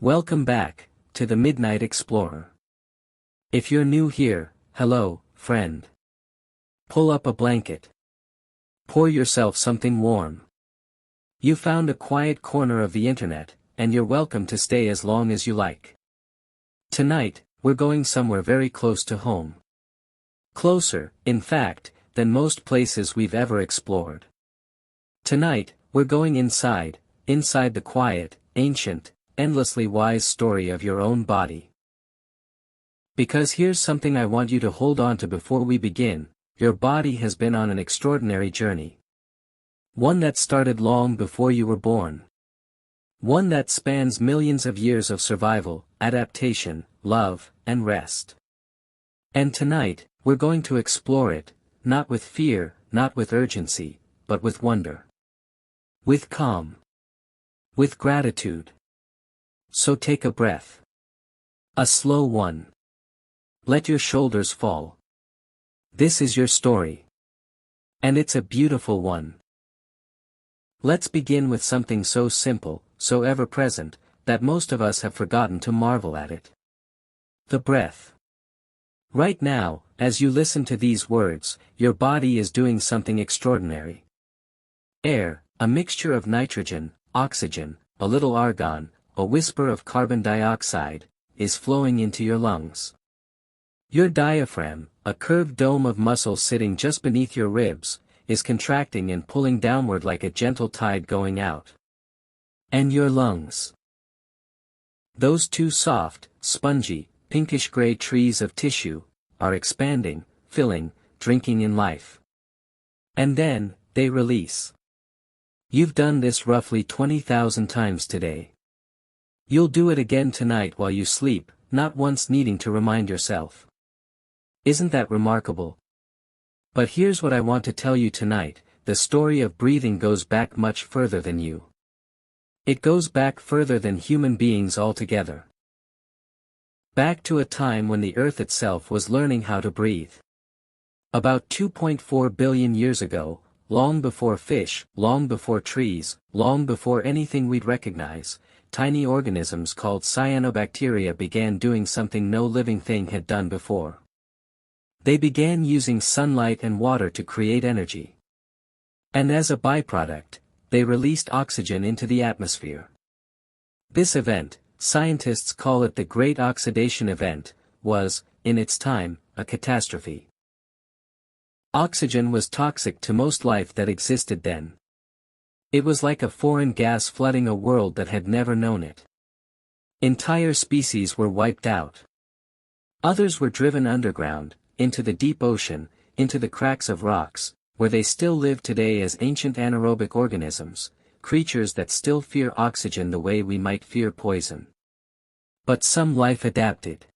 Welcome back to the Midnight Explorer. If you're new here, hello, friend. Pull up a blanket. Pour yourself something warm. You found a quiet corner of the internet, and you're welcome to stay as long as you like. Tonight, we're going somewhere very close to home. Closer, in fact, than most places we've ever explored. Tonight, we're going inside the quiet, ancient, endlessly wise story of your own body. Because here's something I want you to hold on to before we begin: your body has been on an extraordinary journey. One that started long before you were born. One that spans millions of years of survival, adaptation, love, and rest. And tonight, we're going to explore it, not with fear, not with urgency, but with wonder. With calm. With gratitude. So take a breath. A slow one. Let your shoulders fall. This is your story. And it's a beautiful one. Let's begin with something so simple, so ever-present, that most of us have forgotten to marvel at it. The breath. Right now, as you listen to these words, your body is doing something extraordinary. Air, a mixture of nitrogen, oxygen, a little argon, a whisper of carbon dioxide, is flowing into your lungs. Your diaphragm, a curved dome of muscle sitting just beneath your ribs, is contracting and pulling downward like a gentle tide going out. And your lungs. Those two soft, spongy, pinkish-gray trees of tissue, are expanding, filling, drinking in life. And then, they release. You've done this roughly 20,000 times today. You'll do it again tonight while you sleep, not once needing to remind yourself. Isn't that remarkable? But here's what I want to tell you tonight: the story of breathing goes back much further than you. It goes back further than human beings altogether. Back to a time when the earth itself was learning how to breathe. About 2.4 billion years ago, long before fish, long before trees, long before anything we'd recognize, tiny organisms called cyanobacteria began doing something no living thing had done before. They began using sunlight and water to create energy. And as a byproduct, they released oxygen into the atmosphere. This event, scientists call it the Great Oxidation Event, was, in its time, a catastrophe. Oxygen was toxic to most life that existed then. It was like a foreign gas flooding a world that had never known it. Entire species were wiped out. Others were driven underground, into the deep ocean, into the cracks of rocks, where they still live today as ancient anaerobic organisms, creatures that still fear oxygen the way we might fear poison. But some life adapted.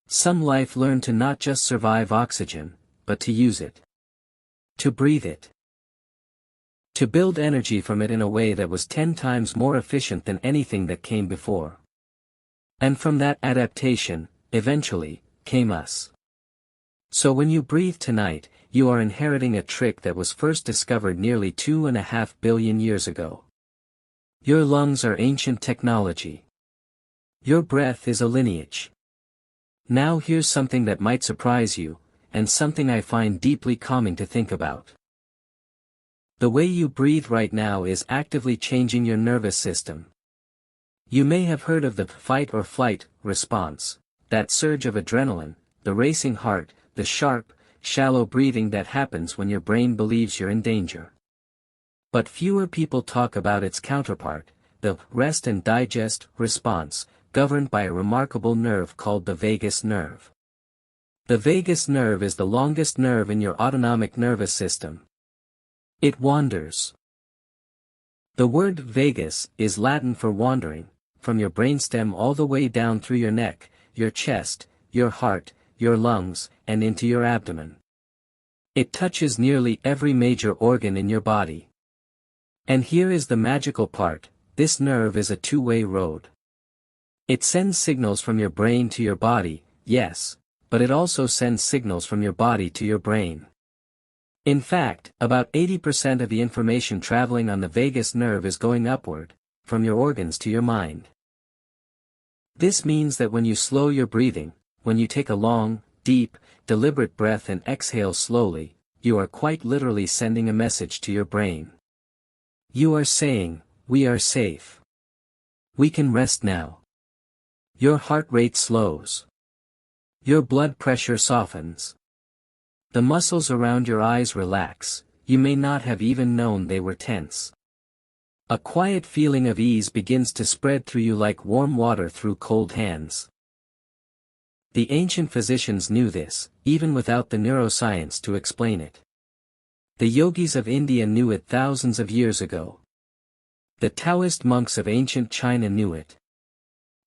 Some life learned to not just survive oxygen, but to use it. To breathe it. To build energy from it in a way that was 10 times more efficient than anything that came before. And from that adaptation, eventually, came us. So when you breathe tonight, you are inheriting a trick that was first discovered nearly 2.5 billion years ago. Your lungs are ancient technology. Your breath is a lineage. Now here's something that might surprise you, and something I find deeply calming to think about. The way you breathe right now is actively changing your nervous system. You may have heard of the fight or flight response, that surge of adrenaline, the racing heart, the sharp, shallow breathing that happens when your brain believes you're in danger. But fewer people talk about its counterpart, the rest and digest response, governed by a remarkable nerve called the vagus nerve. The vagus nerve is the longest nerve in your autonomic nervous system. It wanders. The word vagus is Latin for wandering, from your brainstem all the way down through your neck, your chest, your heart, your lungs, and into your abdomen. It touches nearly every major organ in your body. And here is the magical part: this nerve is a two-way road. It sends signals from your brain to your body, yes, but it also sends signals from your body to your brain. In fact, about 80% of the information traveling on the vagus nerve is going upward, from your organs to your mind. This means that when you slow your breathing, when you take a long, deep, deliberate breath and exhale slowly, you are quite literally sending a message to your brain. You are saying, "We are safe. We can rest now." Your heart rate slows. Your blood pressure softens. The muscles around your eyes relax, you may not have even known they were tense. A quiet feeling of ease begins to spread through you like warm water through cold hands. The ancient physicians knew this, even without the neuroscience to explain it. The yogis of India knew it thousands of years ago. The Taoist monks of ancient China knew it.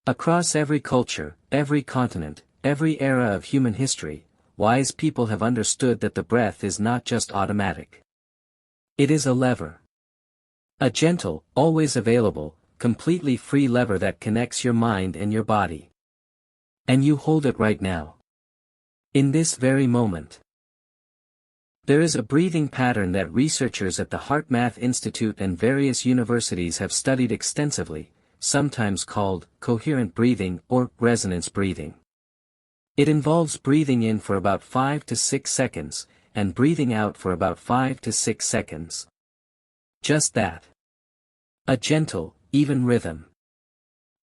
Across every culture, every continent, every era of human history, wise people have understood that the breath is not just automatic. It is a lever. A gentle, always available, completely free lever that connects your mind and your body. And you hold it right now. In this very moment. There is a breathing pattern that researchers at the HeartMath Institute and various universities have studied extensively, sometimes called coherent breathing or resonance breathing. It involves breathing in for about 5 to 6 seconds, and breathing out for about 5 to 6 seconds. Just that. A gentle, even rhythm.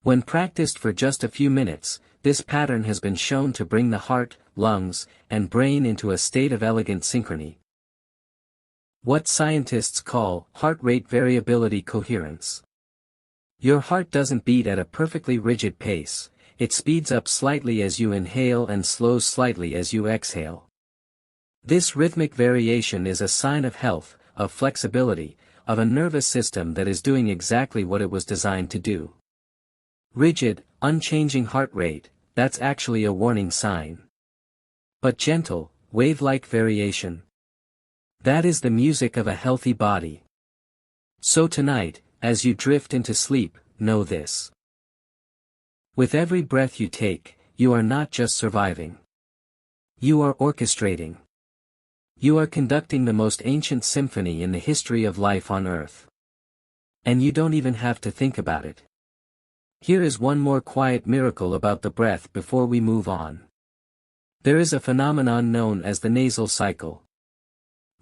When practiced for just a few minutes, this pattern has been shown to bring the heart, lungs, and brain into a state of elegant synchrony. What scientists call heart rate variability coherence. Your heart doesn't beat at a perfectly rigid pace, it speeds up slightly as you inhale and slows slightly as you exhale. This rhythmic variation is a sign of health, of flexibility, of a nervous system that is doing exactly what it was designed to do. Rigid, unchanging heart rate, that's actually a warning sign. But gentle, wave-like variation. That is the music of a healthy body. So tonight, as you drift into sleep, know this. With every breath you take, you are not just surviving. You are orchestrating. You are conducting the most ancient symphony in the history of life on Earth. And you don't even have to think about it. Here is one more quiet miracle about the breath before we move on. There is a phenomenon known as the nasal cycle.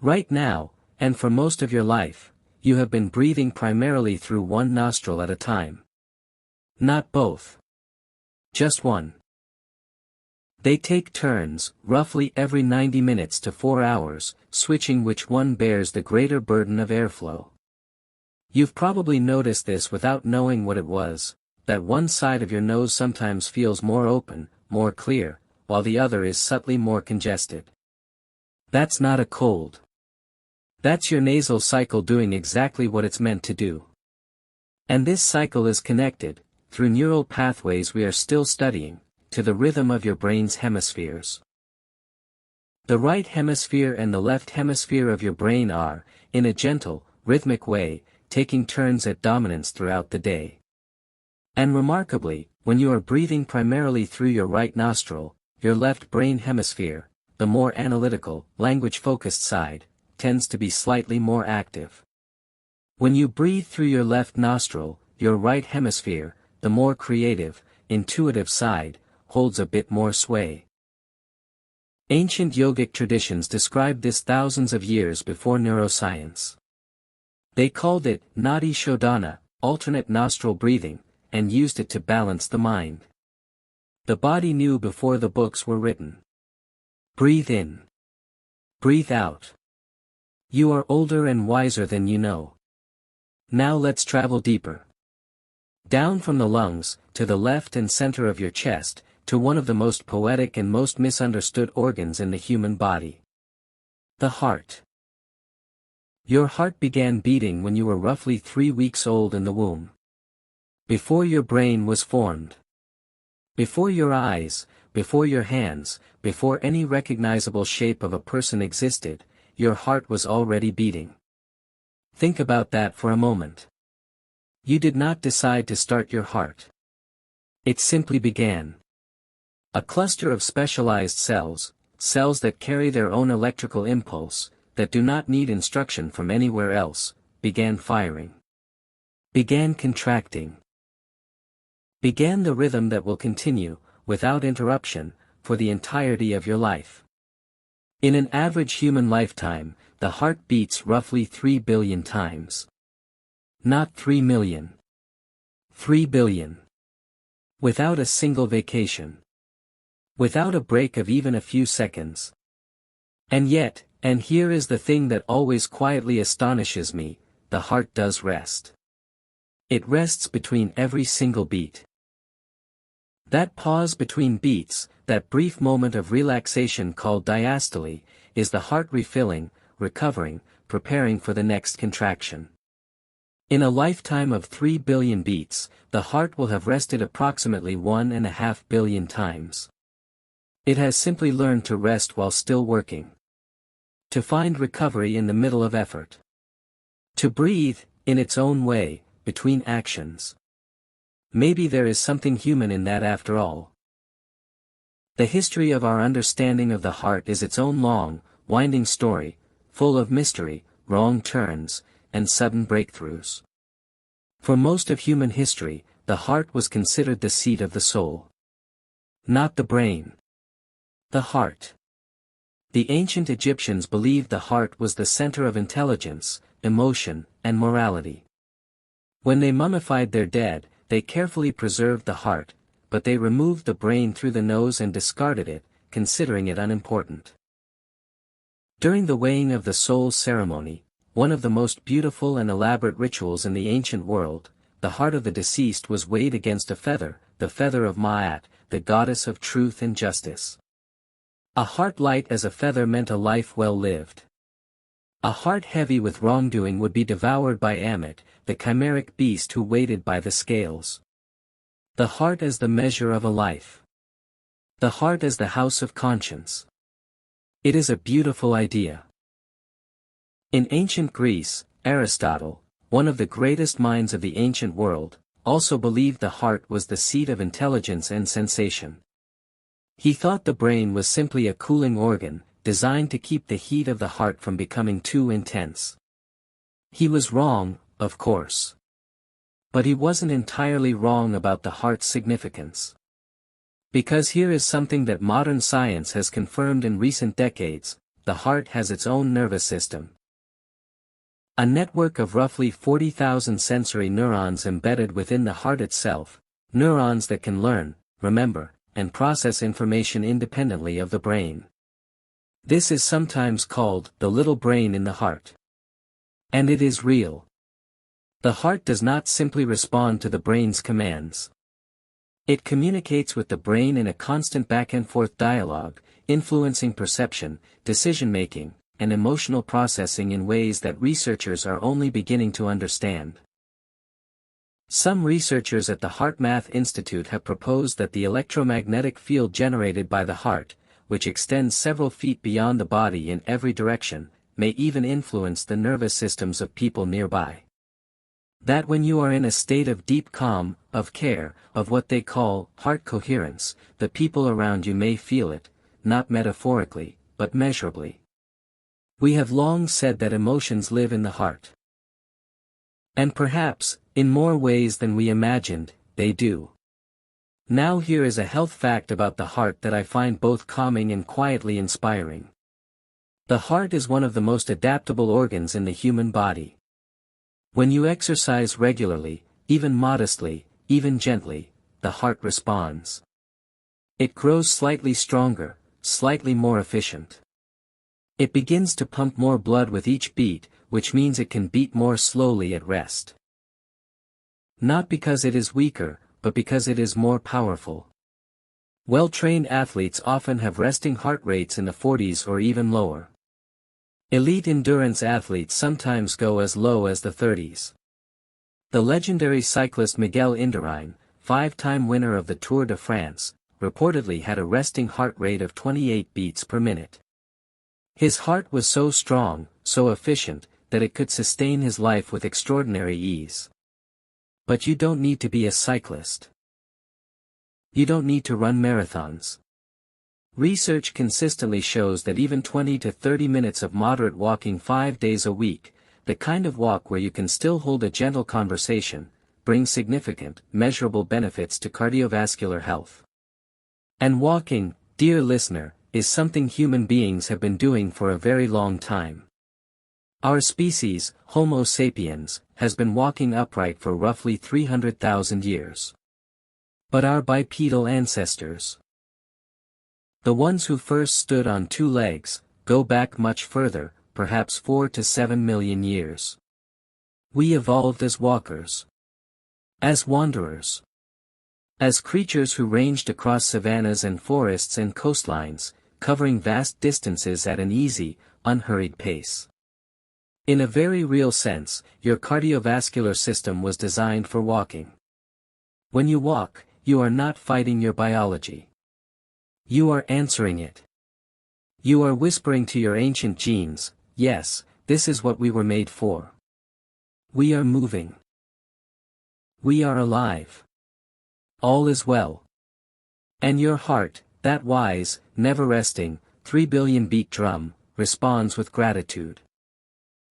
Right now, and for most of your life, you have been breathing primarily through one nostril at a time. Not both. Just one. They take turns, roughly every 90 minutes to 4 hours, switching which one bears the greater burden of airflow. You've probably noticed this without knowing what it was, that one side of your nose sometimes feels more open, more clear, while the other is subtly more congested. That's not a cold. That's your nasal cycle doing exactly what it's meant to do. And this cycle is connected, through neural pathways we are still studying, to the rhythm of your brain's hemispheres. The right hemisphere and the left hemisphere of your brain are, in a gentle, rhythmic way, taking turns at dominance throughout the day. And remarkably, when you are breathing primarily through your right nostril, your left brain hemisphere, the more analytical, language-focused side, tends to be slightly more active. When you breathe through your left nostril, your right hemisphere, the more creative, intuitive side, holds a bit more sway. Ancient yogic traditions described this thousands of years before neuroscience. They called it nadi shodhana, alternate nostril breathing, and used it to balance the mind. The body knew before the books were written. Breathe in. Breathe out. You are older and wiser than you know. Now let's travel deeper. Down from the lungs, to the left and center of your chest, to one of the most poetic and most misunderstood organs in the human body. The heart. Your heart began beating when you were roughly 3 weeks old in the womb. Before your brain was formed. Before your eyes, before your hands, before any recognizable shape of a person existed, your heart was already beating. Think about that for a moment. You did not decide to start your heart. It simply began. A cluster of specialized cells, cells that carry their own electrical impulse, that do not need instruction from anywhere else, began firing. Began contracting. began the rhythm that will continue, without interruption, for the entirety of your life. In an average human lifetime, the heart beats roughly 3 billion times. Not 3 million. 3 billion. Without a single vacation. Without a break of even a few seconds. And yet, and here is the thing that always quietly astonishes me, the heart does rest. It rests between every single beat. That pause between beats, that brief moment of relaxation called diastole, is the heart refilling, recovering, preparing for the next contraction. In a lifetime of 3 billion beats, the heart will have rested approximately 1.5 billion times. It has simply learned to rest while still working. To find recovery in the middle of effort. To breathe, in its own way, between actions. Maybe there is something human in that after all. The history of our understanding of the heart is its own long, winding story, full of mystery, wrong turns, and sudden breakthroughs. For most of human history, the heart was considered the seat of the soul. Not the brain. The heart. The ancient Egyptians believed the heart was the center of intelligence, emotion, and morality. When they mummified their dead, they carefully preserved the heart, but they removed the brain through the nose and discarded it, considering it unimportant. During the weighing of the soul ceremony, one of the most beautiful and elaborate rituals in the ancient world, the heart of the deceased was weighed against a feather, the feather of Ma'at, the goddess of truth and justice. A heart light as a feather meant a life well lived. A heart heavy with wrongdoing would be devoured by Ammit, the chimeric beast who waited by the scales. The heart as the measure of a life. The heart as the house of conscience. It is a beautiful idea. In ancient Greece, Aristotle, one of the greatest minds of the ancient world, also believed the heart was the seat of intelligence and sensation. He thought the brain was simply a cooling organ, designed to keep the heat of the heart from becoming too intense. He was wrong, of course. But he wasn't entirely wrong about the heart's significance. Because here is something that modern science has confirmed in recent decades: the heart has its own nervous system. A network of roughly 40,000 sensory neurons embedded within the heart itself, neurons that can learn, remember, and process information independently of the brain. This is sometimes called the little brain in the heart. And it is real. The heart does not simply respond to the brain's commands. It communicates with the brain in a constant back-and-forth dialogue, influencing perception, decision-making, and emotional processing in ways that researchers are only beginning to understand. Some researchers at the HeartMath Institute have proposed that the electromagnetic field generated by the heart, which extends several feet beyond the body in every direction, may even influence the nervous systems of people nearby. That when you are in a state of deep calm, of care, of what they call heart coherence, the people around you may feel it, not metaphorically, but measurably. We have long said that emotions live in the heart. And perhaps, in more ways than we imagined, they do. Now here is a health fact about the heart that I find both calming and quietly inspiring. The heart is one of the most adaptable organs in the human body. When you exercise regularly, even modestly, even gently, the heart responds. It grows slightly stronger, slightly more efficient. It begins to pump more blood with each beat, which means it can beat more slowly at rest. Not because it is weaker, but because it is more powerful. Well-trained athletes often have resting heart rates in the 40s or even lower. Elite endurance athletes sometimes go as low as the 30s. The legendary cyclist Miguel Indurain, 5-time winner of the Tour de France, reportedly had a resting heart rate of 28 beats per minute. His heart was so strong, so efficient, that it could sustain his life with extraordinary ease. But you don't need to be a cyclist. You don't need to run marathons. Research consistently shows that even 20 to 30 minutes of moderate walking 5 days a week, the kind of walk where you can still hold a gentle conversation, brings significant, measurable benefits to cardiovascular health. And walking, dear listener, is something human beings have been doing for a very long time. Our species, Homo sapiens, has been walking upright for roughly 300,000 years. But our bipedal ancestors, the ones who first stood on two legs, go back much further, perhaps 4 to 7 million years. We evolved as walkers, as wanderers, as creatures who ranged across savannas and forests and coastlines, covering vast distances at an easy, unhurried pace. In a very real sense, your cardiovascular system was designed for walking. When you walk, you are not fighting your biology. You are answering it. You are whispering to your ancient genes, yes, this is what we were made for. We are moving. We are alive. All is well. And your heart, that wise, never-resting, 3 billion beat drum, responds with gratitude.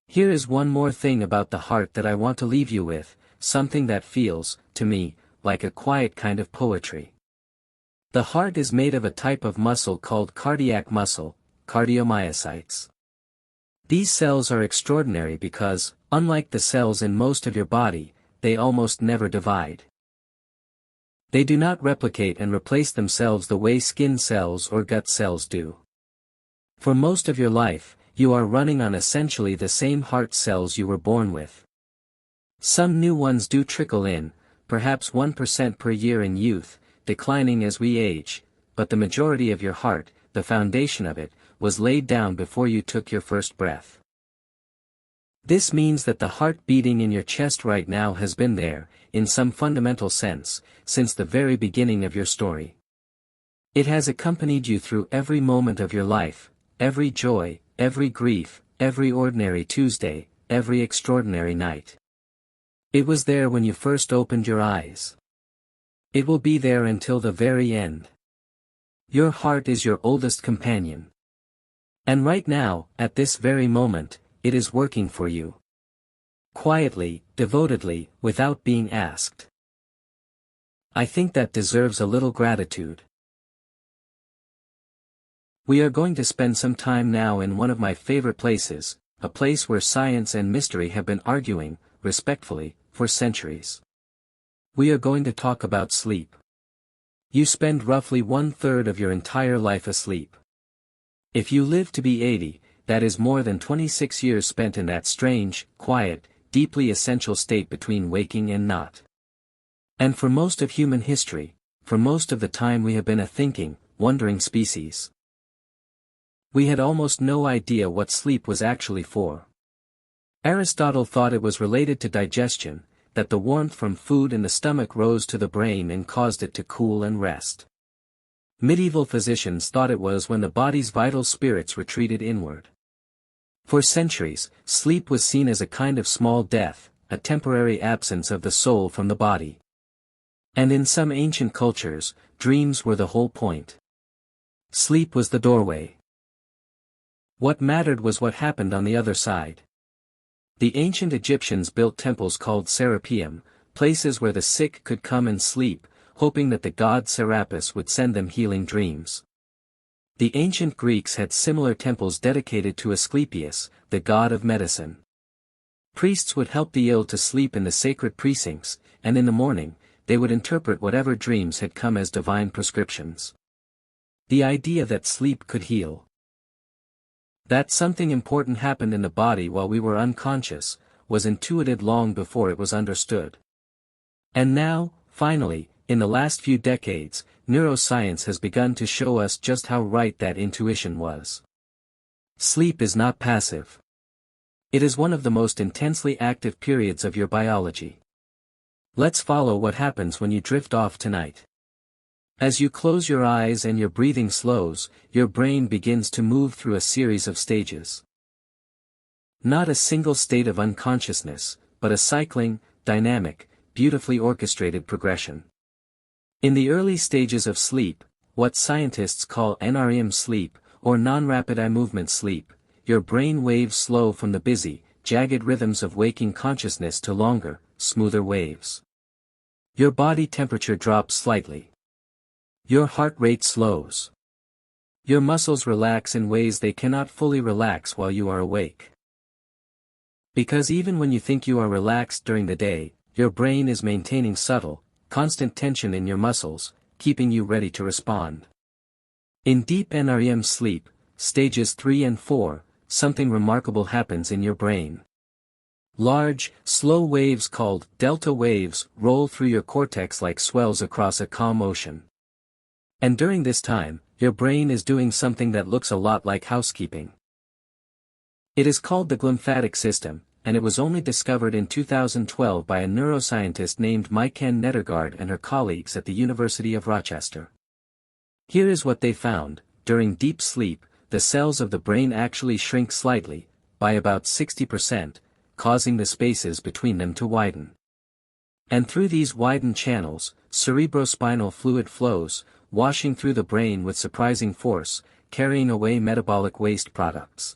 Here is one more thing about the heart that I want to leave you with, something that feels, to me, like a quiet kind of poetry. The heart is made of a type of muscle called cardiac muscle, cardiomyocytes. These cells are extraordinary because, unlike the cells in most of your body, they almost never divide. They do not replicate and replace themselves the way skin cells or gut cells do. For most of your life, you are running on essentially the same heart cells you were born with. Some new ones do trickle in, perhaps 1% per year in youth, declining as we age, but the majority of your heart, the foundation of it, was laid down before you took your first breath. This means that the heart beating in your chest right now has been there, in some fundamental sense, since the very beginning of your story. It has accompanied you through every moment of your life, every joy, every grief, every ordinary Tuesday, every extraordinary night. It was there when you first opened your eyes. It will be there until the very end. Your heart is your oldest companion. And right now, at this very moment, it is working for you. Quietly, devotedly, without being asked. I think that deserves a little gratitude. We are going to spend some time now in one of my favorite places, a place where science and mystery have been arguing, respectfully, for centuries. We are going to talk about sleep. You spend roughly 1/3 of your entire life asleep. If you live to be 80, that is more than 26 years spent in that strange, quiet, deeply essential state between waking and not. And for most of human history, for most of the time we have been a thinking, wondering species. We had almost no idea what sleep was actually for. Aristotle thought it was related to digestion, that the warmth from food in the stomach rose to the brain and caused it to cool and rest. Medieval physicians thought it was when the body's vital spirits retreated inward. For centuries, sleep was seen as a kind of small death, a temporary absence of the soul from the body. And in some ancient cultures, dreams were the whole point. Sleep was the doorway. What mattered was what happened on the other side. The ancient Egyptians built temples called Serapeum, places where the sick could come and sleep, hoping that the god Serapis would send them healing dreams. The ancient Greeks had similar temples dedicated to Asclepius, the god of medicine. Priests would help the ill to sleep in the sacred precincts, and in the morning, they would interpret whatever dreams had come as divine prescriptions. The idea that sleep could heal, that something important happened in the body while we were unconscious, was intuited long before it was understood. And now, finally, in the last few decades, neuroscience has begun to show us just how right that intuition was. Sleep is not passive. It is one of the most intensely active periods of your biology. Let's follow what happens when you drift off tonight. As you close your eyes and your breathing slows, your brain begins to move through a series of stages. Not a single state of unconsciousness, but a cycling, dynamic, beautifully orchestrated progression. In the early stages of sleep, what scientists call NREM sleep, or non-rapid eye movement sleep, your brain waves slow from the busy, jagged rhythms of waking consciousness to longer, smoother waves. Your body temperature drops slightly. Your heart rate slows. Your muscles relax in ways they cannot fully relax while you are awake. Because even when you think you are relaxed during the day, your brain is maintaining subtle, constant tension in your muscles, keeping you ready to respond. In deep NREM sleep, stages 3 and 4, something remarkable happens in your brain. Large, slow waves called delta waves roll through your cortex like swells across a calm ocean. And during this time, your brain is doing something that looks a lot like housekeeping. It is called the glymphatic system, and it was only discovered in 2012 by a neuroscientist named Maiken Nedergaard and her colleagues at the University of Rochester. Here is what they found: during deep sleep, the cells of the brain actually shrink slightly, by about 60%, causing the spaces between them to widen. And through these widened channels, cerebrospinal fluid flows, washing through the brain with surprising force, carrying away metabolic waste products.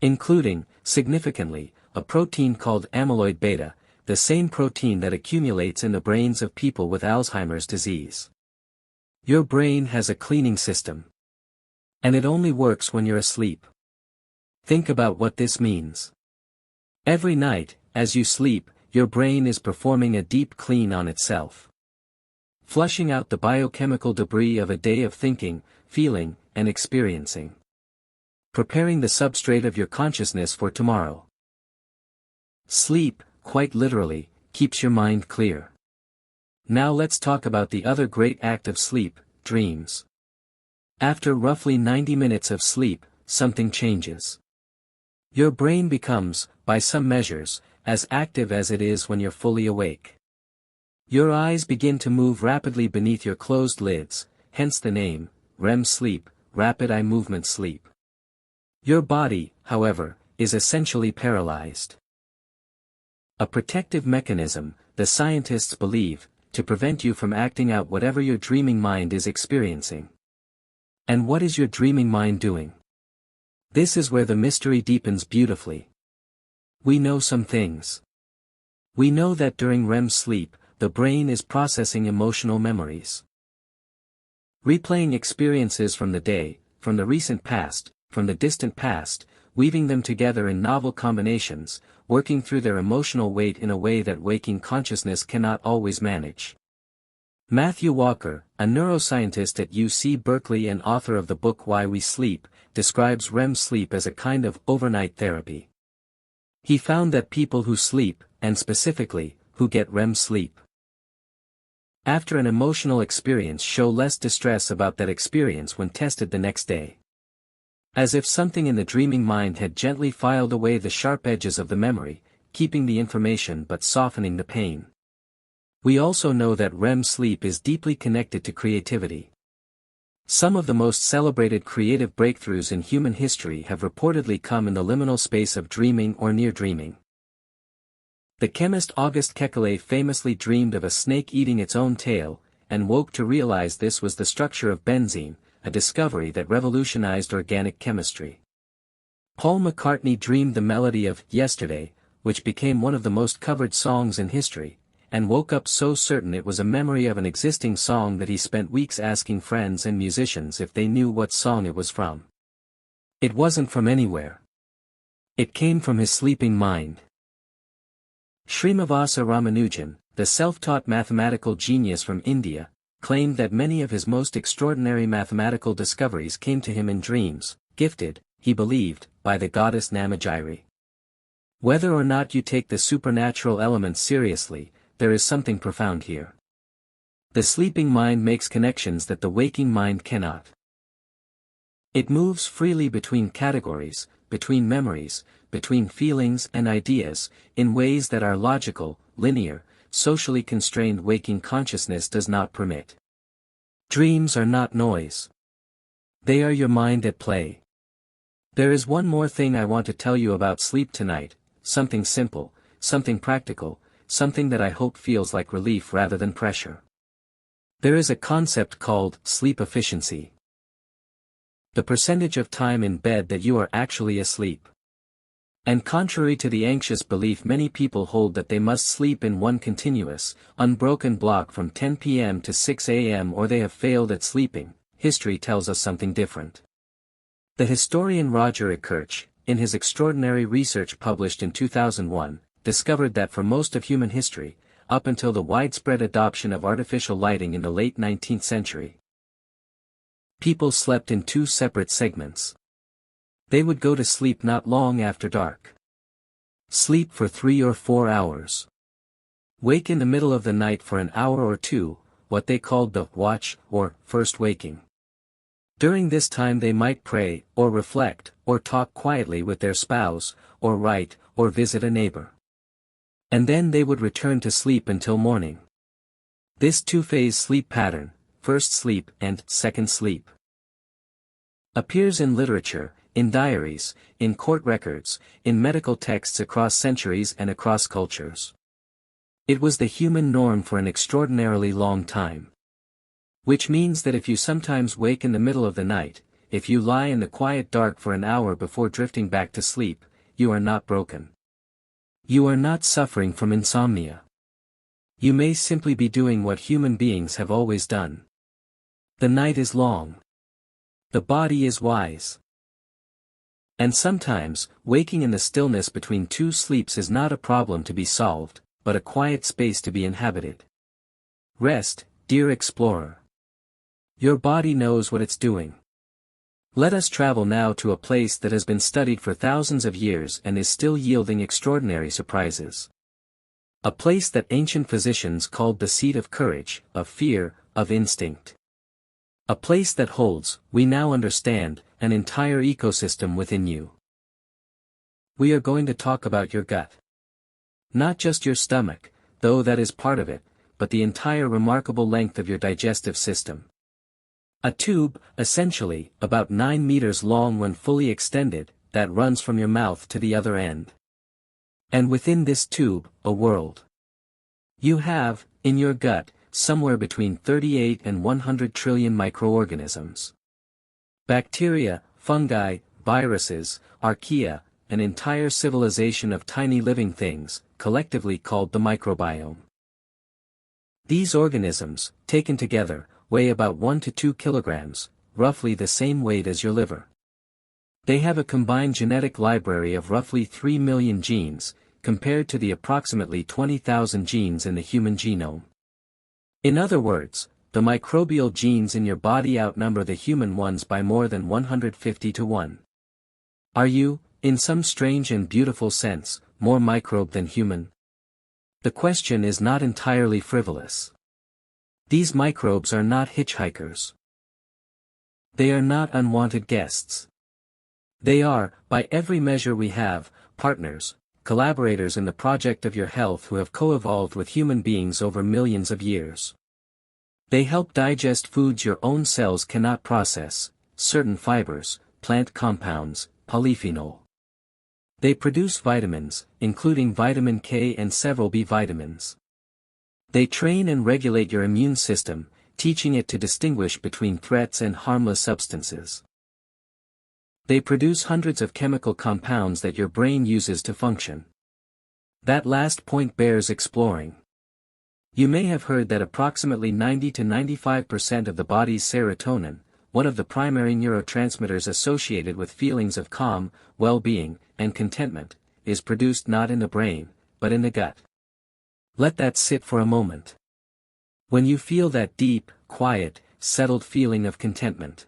Including, significantly, a protein called amyloid beta, the same protein that accumulates in the brains of people with Alzheimer's disease. Your brain has a cleaning system. And it only works when you're asleep. Think about what this means. Every night, as you sleep, your brain is performing a deep clean on itself. Flushing out the biochemical debris of a day of thinking, feeling, and experiencing. Preparing the substrate of your consciousness for tomorrow. Sleep, quite literally, keeps your mind clear. Now let's talk about the other great act of sleep, dreams. After roughly 90 minutes of sleep, something changes. Your brain becomes, by some measures, as active as it is when you're fully awake. Your eyes begin to move rapidly beneath your closed lids, hence the name, REM sleep, rapid eye movement sleep. Your body, however, is essentially paralyzed. A protective mechanism, the scientists believe, to prevent you from acting out whatever your dreaming mind is experiencing. And what is your dreaming mind doing? This is where the mystery deepens beautifully. We know some things. We know that during REM sleep, the brain is processing emotional memories. Replaying experiences from the day, from the recent past, from the distant past, weaving them together in novel combinations, working through their emotional weight in a way that waking consciousness cannot always manage. Matthew Walker, a neuroscientist at UC Berkeley and author of the book Why We Sleep, describes REM sleep as a kind of overnight therapy. He found that people who sleep, and specifically, who get REM sleep, after an emotional experience show less distress about that experience when tested the next day. As if something in the dreaming mind had gently filed away the sharp edges of the memory, keeping the information but softening the pain. We also know that REM sleep is deeply connected to creativity. Some of the most celebrated creative breakthroughs in human history have reportedly come in the liminal space of dreaming or near dreaming. The chemist Auguste Kekulé famously dreamed of a snake eating its own tail, and woke to realize this was the structure of benzene, a discovery that revolutionized organic chemistry. Paul McCartney dreamed the melody of Yesterday, which became one of the most covered songs in history, and woke up so certain it was a memory of an existing song that he spent weeks asking friends and musicians if they knew what song it was from. It wasn't from anywhere. It came from his sleeping mind. Srinivasa Ramanujan, the self-taught mathematical genius from India, claimed that many of his most extraordinary mathematical discoveries came to him in dreams, gifted, he believed, by the goddess Namagiri. Whether or not you take the supernatural elements seriously, there is something profound here. The sleeping mind makes connections that the waking mind cannot. It moves freely between categories, between memories, between feelings and ideas, in ways that our logical, linear, socially constrained waking consciousness does not permit. Dreams are not noise. They are your mind at play. There is one more thing I want to tell you about sleep tonight, something simple, something practical, something that I hope feels like relief rather than pressure. There is a concept called sleep efficiency. The percentage of time in bed that you are actually asleep. And contrary to the anxious belief many people hold that they must sleep in one continuous, unbroken block from 10 p.m. to 6 a.m. or they have failed at sleeping, history tells us something different. The historian Roger Kirch, in his extraordinary research published in 2001, discovered that for most of human history, up until the widespread adoption of artificial lighting in the late 19th century, people slept in two separate segments. They would go to sleep not long after dark. Sleep for 3 or 4 hours. Wake in the middle of the night for an hour or two, what they called the watch, or first waking. During this time they might pray, or reflect, or talk quietly with their spouse, or write, or visit a neighbor. And then they would return to sleep until morning. This two-phase sleep pattern, first sleep and second sleep, appears in literature, in diaries, in court records, in medical texts across centuries and across cultures. It was the human norm for an extraordinarily long time. Which means that if you sometimes wake in the middle of the night, if you lie in the quiet dark for an hour before drifting back to sleep, you are not broken. You are not suffering from insomnia. You may simply be doing what human beings have always done. The night is long. The body is wise. And sometimes, waking in the stillness between two sleeps is not a problem to be solved, but a quiet space to be inhabited. Rest, dear explorer. Your body knows what it's doing. Let us travel now to a place that has been studied for thousands of years and is still yielding extraordinary surprises. A place that ancient physicians called the seat of courage, of fear, of instinct. A place that holds, we now understand, an entire ecosystem within you. We are going to talk about your gut. Not just your stomach, though that is part of it, but the entire remarkable length of your digestive system. A tube, essentially, about 9 meters long when fully extended, that runs from your mouth to the other end. And within this tube, a world. You have, in your gut, somewhere between 38 and 100 trillion microorganisms. Bacteria, fungi, viruses, archaea, an entire civilization of tiny living things, collectively called the microbiome. These organisms, taken together, weigh about 1 to 2 kilograms, roughly the same weight as your liver. They have a combined genetic library of roughly 3 million genes, compared to the approximately 20,000 genes in the human genome. In other words, the microbial genes in your body outnumber the human ones by more than 150 to 1. Are you, in some strange and beautiful sense, more microbe than human? The question is not entirely frivolous. These microbes are not hitchhikers. They are not unwanted guests. They are, by every measure we have, partners, collaborators in the project of your health who have co-evolved with human beings over millions of years. They help digest foods your own cells cannot process, certain fibers, plant compounds, polyphenol. They produce vitamins, including vitamin K and several B vitamins. They train and regulate your immune system, teaching it to distinguish between threats and harmless substances. They produce hundreds of chemical compounds that your brain uses to function. That last point bears exploring. You may have heard that approximately 90 to 95% of the body's serotonin, one of the primary neurotransmitters associated with feelings of calm, well-being, and contentment, is produced not in the brain, but in the gut. Let that sit for a moment. When you feel that deep, quiet, settled feeling of contentment,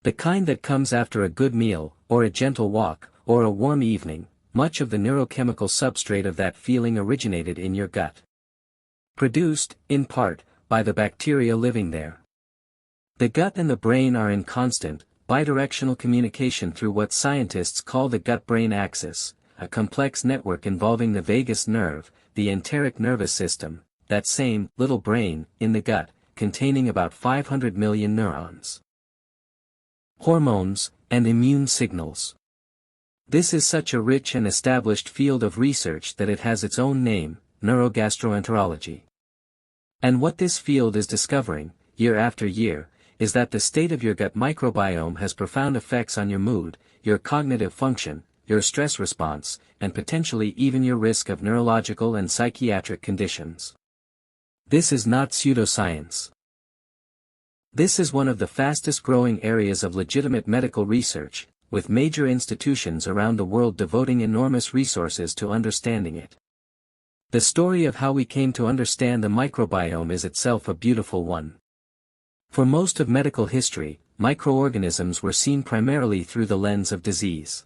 the kind that comes after a good meal, or a gentle walk, or a warm evening, much of the neurochemical substrate of that feeling originated in your gut. Produced, in part, by the bacteria living there. The gut and the brain are in constant, bidirectional communication through what scientists call the gut-brain axis, a complex network involving the vagus nerve, the enteric nervous system, that same little brain in the gut, containing about 500 million neurons. Hormones, and immune signals. This is such a rich and established field of research that it has its own name, neurogastroenterology. And what this field is discovering, year after year, is that the state of your gut microbiome has profound effects on your mood, your cognitive function, your stress response, and potentially even your risk of neurological and psychiatric conditions. This is not pseudoscience. This is one of the fastest growing areas of legitimate medical research, with major institutions around the world devoting enormous resources to understanding it. The story of how we came to understand the microbiome is itself a beautiful one. For most of medical history, microorganisms were seen primarily through the lens of disease.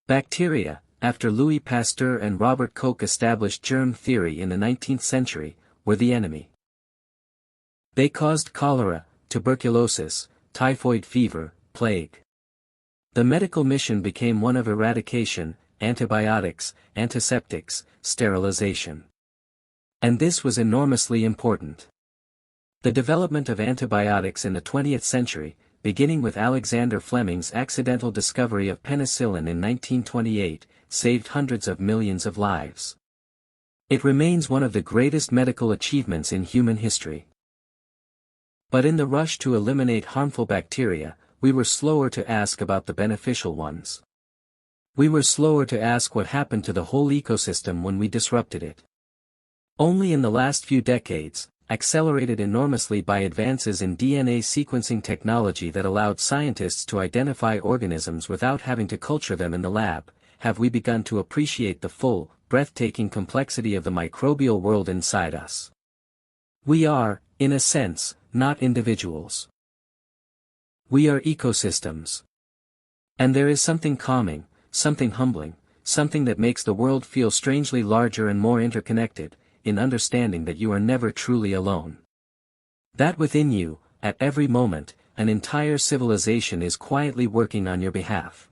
Bacteria, after Louis Pasteur and Robert Koch established germ theory in the 19th century, were the enemy. They caused cholera, tuberculosis, typhoid fever, plague. The medical mission became one of eradication, antibiotics, antiseptics, sterilization. And this was enormously important. The development of antibiotics in the 20th century, beginning with Alexander Fleming's accidental discovery of penicillin in 1928, saved hundreds of millions of lives. It remains one of the greatest medical achievements in human history. But in the rush to eliminate harmful bacteria, we were slower to ask about the beneficial ones. We were slower to ask what happened to the whole ecosystem when we disrupted it. Only in the last few decades, accelerated enormously by advances in DNA sequencing technology that allowed scientists to identify organisms without having to culture them in the lab, have we begun to appreciate the full, breathtaking complexity of the microbial world inside us. We are, in a sense, not individuals. We are ecosystems. And there is something calming, something humbling, something that makes the world feel strangely larger and more interconnected, in understanding that you are never truly alone. That within you, at every moment, an entire civilization is quietly working on your behalf.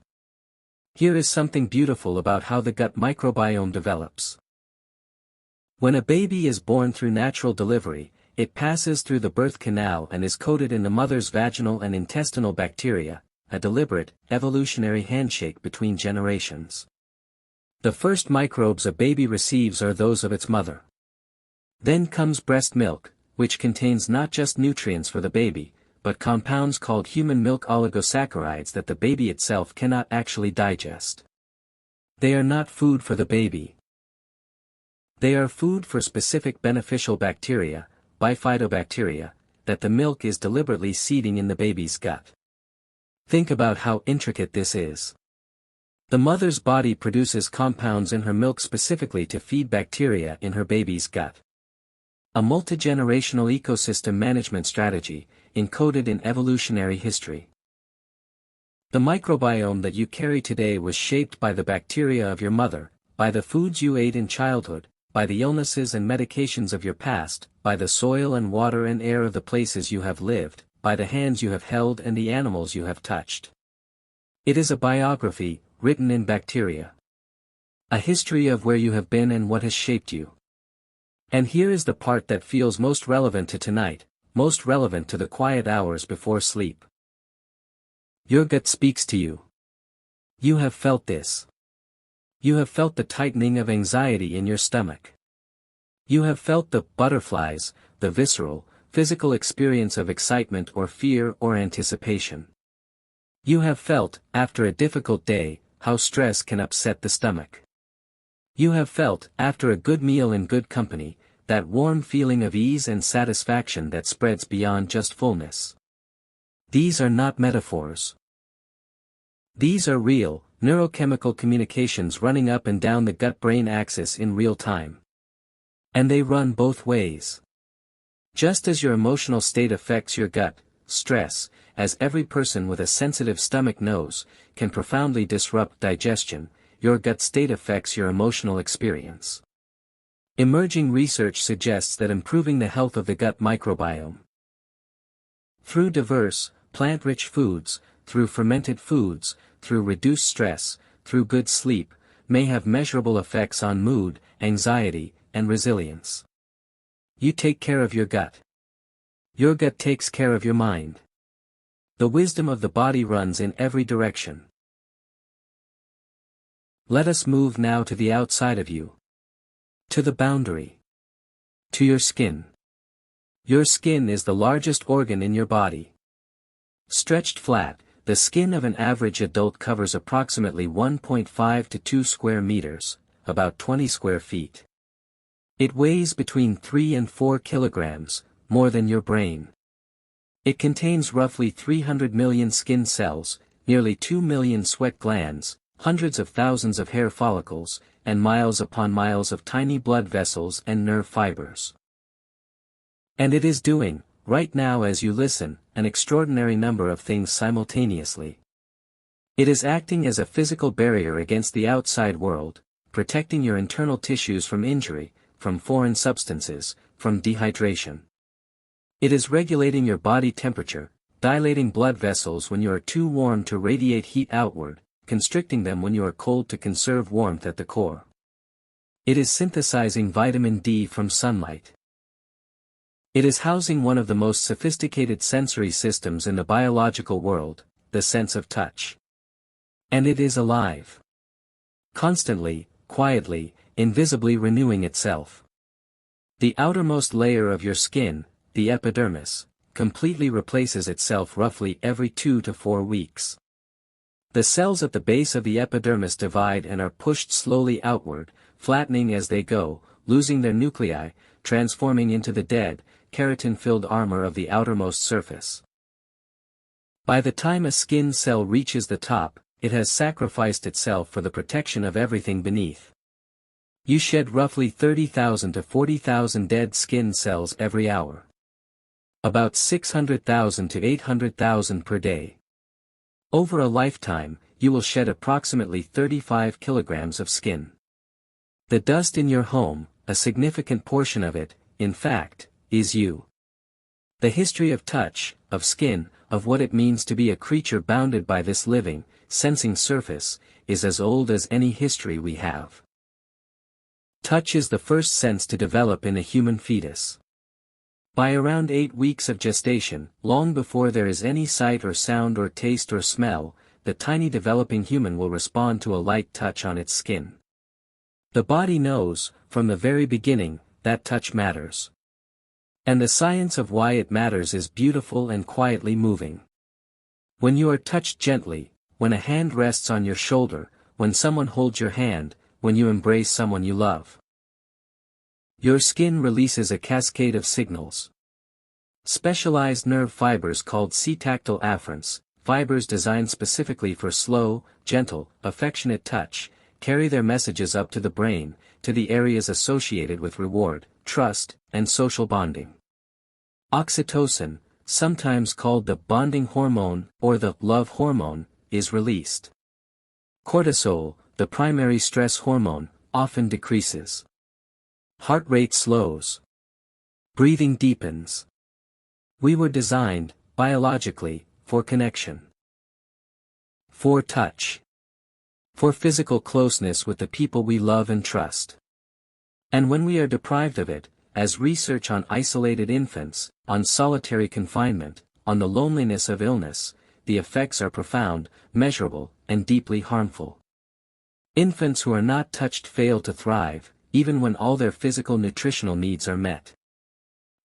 Here is something beautiful about how the gut microbiome develops. When a baby is born through natural delivery, it passes through the birth canal and is coated in the mother's vaginal and intestinal bacteria, a deliberate, evolutionary handshake between generations. The first microbes a baby receives are those of its mother. Then comes breast milk, which contains not just nutrients for the baby, but compounds called human milk oligosaccharides that the baby itself cannot actually digest. They are not food for the baby. They are food for specific beneficial bacteria, bifidobacteria, that the milk is deliberately seeding in the baby's gut. Think about how intricate this is. The mother's body produces compounds in her milk specifically to feed bacteria in her baby's gut. A multi-generational ecosystem management strategy, encoded in evolutionary history. The microbiome that you carry today was shaped by the bacteria of your mother, by the foods you ate in childhood, by the illnesses and medications of your past, by the soil and water and air of the places you have lived, by the hands you have held and the animals you have touched. It is a biography, written in bacteria. A history of where you have been and what has shaped you. And here is the part that feels most relevant to tonight, most relevant to the quiet hours before sleep. Your gut speaks to you. You have felt this. You have felt the tightening of anxiety in your stomach. You have felt the butterflies, the visceral, physical experience of excitement or fear or anticipation. You have felt, after a difficult day, how stress can upset the stomach. You have felt, after a good meal in good company, that warm feeling of ease and satisfaction that spreads beyond just fullness. These are not metaphors. These are real, neurochemical communications running up and down the gut-brain axis in real time. And they run both ways. Just as your emotional state affects your gut, stress, as every person with a sensitive stomach knows, can profoundly disrupt digestion, your gut state affects your emotional experience. Emerging research suggests that improving the health of the gut microbiome through diverse, plant-rich foods, through fermented foods, through reduced stress, through good sleep, may have measurable effects on mood, anxiety, and resilience. You take care of your gut. Your gut takes care of your mind. The wisdom of the body runs in every direction. Let us move now to the outside of you. To the boundary. To your skin. Your skin is the largest organ in your body. Stretched flat, the skin of an average adult covers approximately 1.5 to 2 square meters, about 20 square feet. It weighs between 3 and 4 kilograms, more than your brain. It contains roughly 300 million skin cells, nearly 2 million sweat glands, hundreds of thousands of hair follicles, and miles upon miles of tiny blood vessels and nerve fibers. And it is doing, right now as you listen, an extraordinary number of things simultaneously. It is acting as a physical barrier against the outside world, protecting your internal tissues from injury, from foreign substances, from dehydration. It is regulating your body temperature, dilating blood vessels when you are too warm to radiate heat outward, constricting them when you are cold to conserve warmth at the core. It is synthesizing vitamin D from sunlight. It is housing one of the most sophisticated sensory systems in the biological world, the sense of touch. And it is alive. Constantly, quietly, invisibly renewing itself. The outermost layer of your skin, the epidermis, completely replaces itself roughly every 2 to 4 weeks. The cells at the base of the epidermis divide and are pushed slowly outward, flattening as they go, losing their nuclei, transforming into the dead, keratin-filled armor of the outermost surface. By the time a skin cell reaches the top, it has sacrificed itself for the protection of everything beneath. You shed roughly 30,000 to 40,000 dead skin cells every hour. About 600,000 to 800,000 per day. Over a lifetime, you will shed approximately 35 kilograms of skin. The dust in your home, a significant portion of it, in fact, is you. The history of touch, of skin, of what it means to be a creature bounded by this living, sensing surface, is as old as any history we have. Touch is the first sense to develop in a human fetus. By around 8 weeks of gestation, long before there is any sight or sound or taste or smell, the tiny developing human will respond to a light touch on its skin. The body knows, from the very beginning, that touch matters. And the science of why it matters is beautiful and quietly moving. When you are touched gently, when a hand rests on your shoulder, when someone holds your hand, when you embrace someone you love. Your skin releases a cascade of signals. Specialized nerve fibers called C-tactile afferents, fibers designed specifically for slow, gentle, affectionate touch, carry their messages up to the brain, to the areas associated with reward, trust, and social bonding. Oxytocin, sometimes called the bonding hormone or the love hormone, is released. Cortisol, the primary stress hormone, often decreases. Heart rate slows. Breathing deepens. We were designed, biologically, for connection. For touch. For physical closeness with the people we love and trust. And when we are deprived of it, as research on isolated infants, on solitary confinement, on the loneliness of illness, the effects are profound, measurable, and deeply harmful. Infants who are not touched fail to thrive, even when all their physical nutritional needs are met.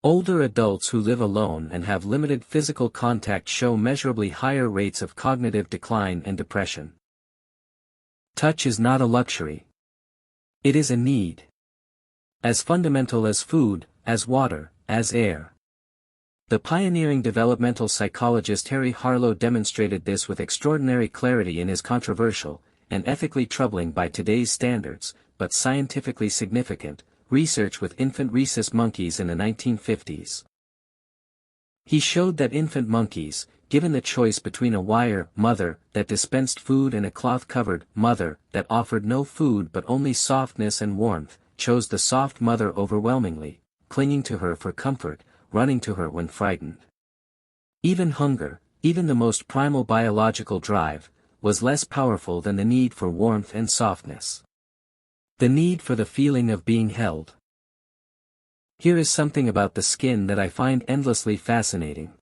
Older adults who live alone and have limited physical contact show measurably higher rates of cognitive decline and depression. Touch is not a luxury. It is a need. As fundamental as food, as water, as air. The pioneering developmental psychologist Harry Harlow demonstrated this with extraordinary clarity in his controversial, and ethically troubling by today's standards, but scientifically significant, research with infant rhesus monkeys in the 1950s. He showed that infant monkeys, given the choice between a wire mother that dispensed food and a cloth-covered mother that offered no food but only softness and warmth, chose the soft mother overwhelmingly, clinging to her for comfort, running to her when frightened. Even hunger, even the most primal biological drive, was less powerful than the need for warmth and softness. The need for the feeling of being held. Here is something about the skin that I find endlessly fascinating.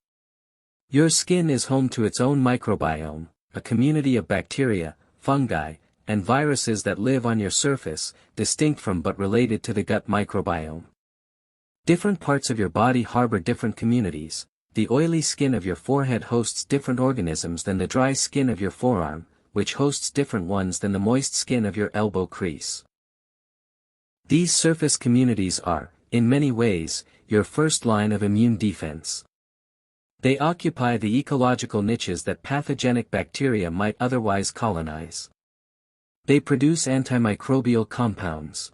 Your skin is home to its own microbiome, a community of bacteria, fungi, and viruses that live on your surface, distinct from but related to the gut microbiome. Different parts of your body harbor different communities, the oily skin of your forehead hosts different organisms than the dry skin of your forearm, which hosts different ones than the moist skin of your elbow crease. These surface communities are, in many ways, your first line of immune defense. They occupy the ecological niches that pathogenic bacteria might otherwise colonize. They produce antimicrobial compounds.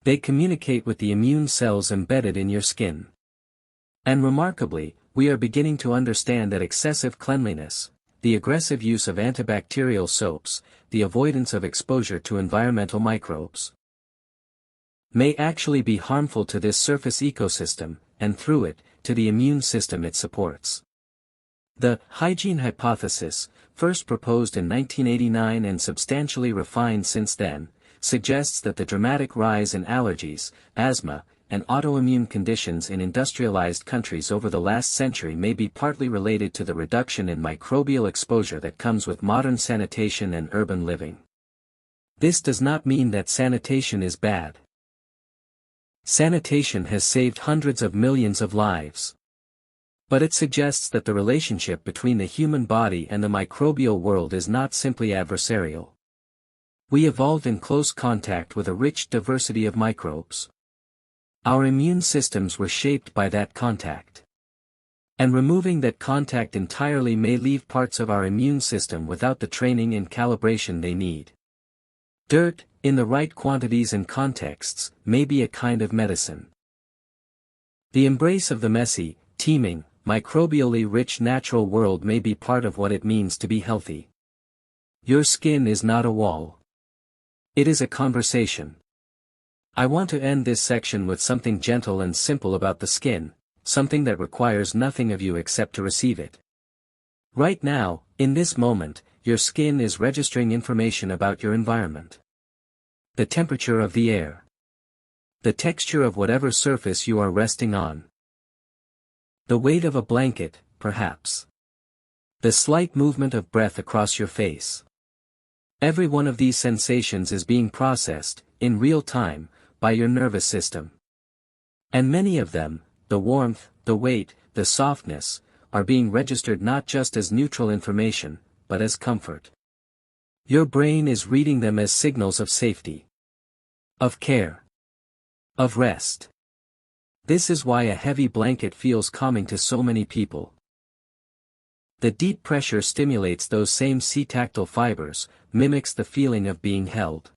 They communicate with the immune cells embedded in your skin. And remarkably, we are beginning to understand that excessive cleanliness, the aggressive use of antibacterial soaps, the avoidance of exposure to environmental microbes, may actually be harmful to this surface ecosystem, and through it, to the immune system it supports. The hygiene hypothesis, first proposed in 1989 and substantially refined since then, suggests that the dramatic rise in allergies, asthma, and autoimmune conditions in industrialized countries over the last century may be partly related to the reduction in microbial exposure that comes with modern sanitation and urban living. This does not mean that sanitation is bad. Sanitation has saved hundreds of millions of lives. But it suggests that the relationship between the human body and the microbial world is not simply adversarial. We evolved in close contact with a rich diversity of microbes. Our immune systems were shaped by that contact. And removing that contact entirely may leave parts of our immune system without the training and calibration they need. Dirt, in the right quantities and contexts, may be a kind of medicine. The embrace of the messy, teeming, microbially rich natural world may be part of what it means to be healthy. Your skin is not a wall. It is a conversation. I want to end this section with something gentle and simple about the skin, something that requires nothing of you except to receive it. Right now, in this moment, your skin is registering information about your environment. The temperature of the air. The texture of whatever surface you are resting on. The weight of a blanket, perhaps. The slight movement of breath across your face. Every one of these sensations is being processed, in real time, by your nervous system. And many of them, the warmth, the weight, the softness, are being registered not just as neutral information, but as comfort. Your brain is reading them as signals of safety, of care, of rest. This is why a heavy blanket feels calming to so many people. The deep pressure stimulates those same C-tactile fibers, mimics the feeling of being held.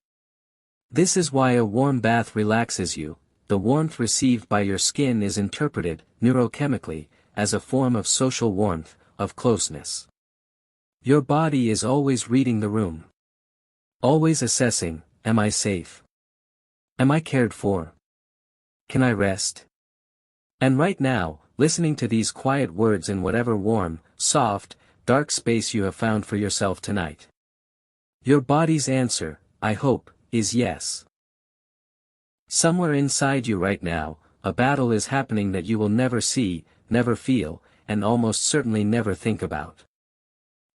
This is why a warm bath relaxes you. The warmth received by your skin is interpreted, neurochemically, as a form of social warmth, of closeness. Your body is always reading the room. Always assessing, am I safe? Am I cared for? Can I rest? And right now, listening to these quiet words in whatever warm, soft, dark space you have found for yourself tonight. Your body's answer, I hope, is yes. Somewhere inside you right now, a battle is happening that you will never see, never feel, and almost certainly never think about.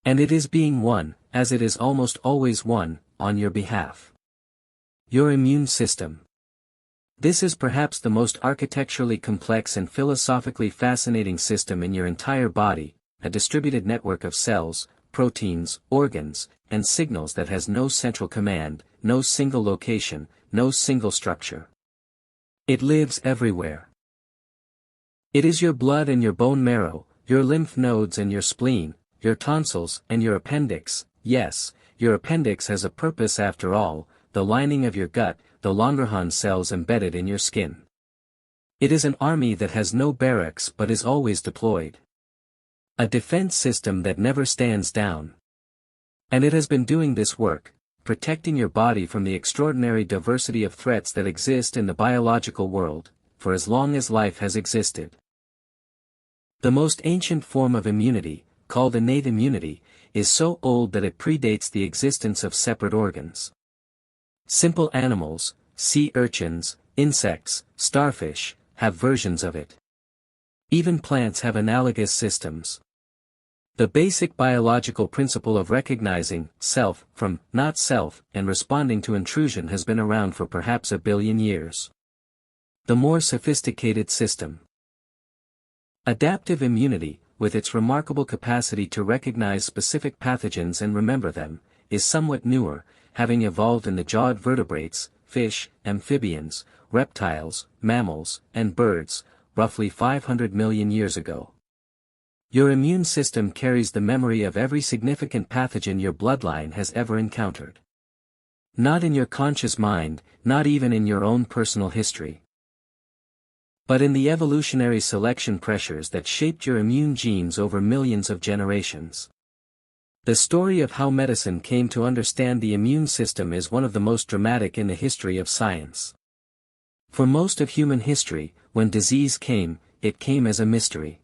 And it is being won, as it is almost always won, on your behalf. Your immune system. This is perhaps the most architecturally complex and philosophically fascinating system in your entire body, a distributed network of cells, proteins, organs, and signals that has no central command, no single location, no single structure. It lives everywhere. It is your blood and your bone marrow, your lymph nodes and your spleen, your tonsils and your appendix. Yes, your appendix has a purpose after all, the lining of your gut, the Langerhans cells embedded in your skin. It is an army that has no barracks but is always deployed. A defense system that never stands down. And it has been doing this work, protecting your body from the extraordinary diversity of threats that exist in the biological world, for as long as life has existed. The most ancient form of immunity, called innate immunity, is so old that it predates the existence of separate organs. Simple animals, sea urchins, insects, starfish, have versions of it. Even plants have analogous systems. The basic biological principle of recognizing self from not self and responding to intrusion has been around for perhaps 1 billion years. The more sophisticated system. Adaptive immunity, with its remarkable capacity to recognize specific pathogens and remember them, is somewhat newer, having evolved in the jawed vertebrates, fish, amphibians, reptiles, mammals, and birds, roughly 500 million years ago. Your immune system carries the memory of every significant pathogen your bloodline has ever encountered. Not in your conscious mind, not even in your own personal history, but in the evolutionary selection pressures that shaped your immune genes over millions of generations. The story of how medicine came to understand the immune system is one of the most dramatic in the history of science. For most of human history, when disease came, it came as a mystery.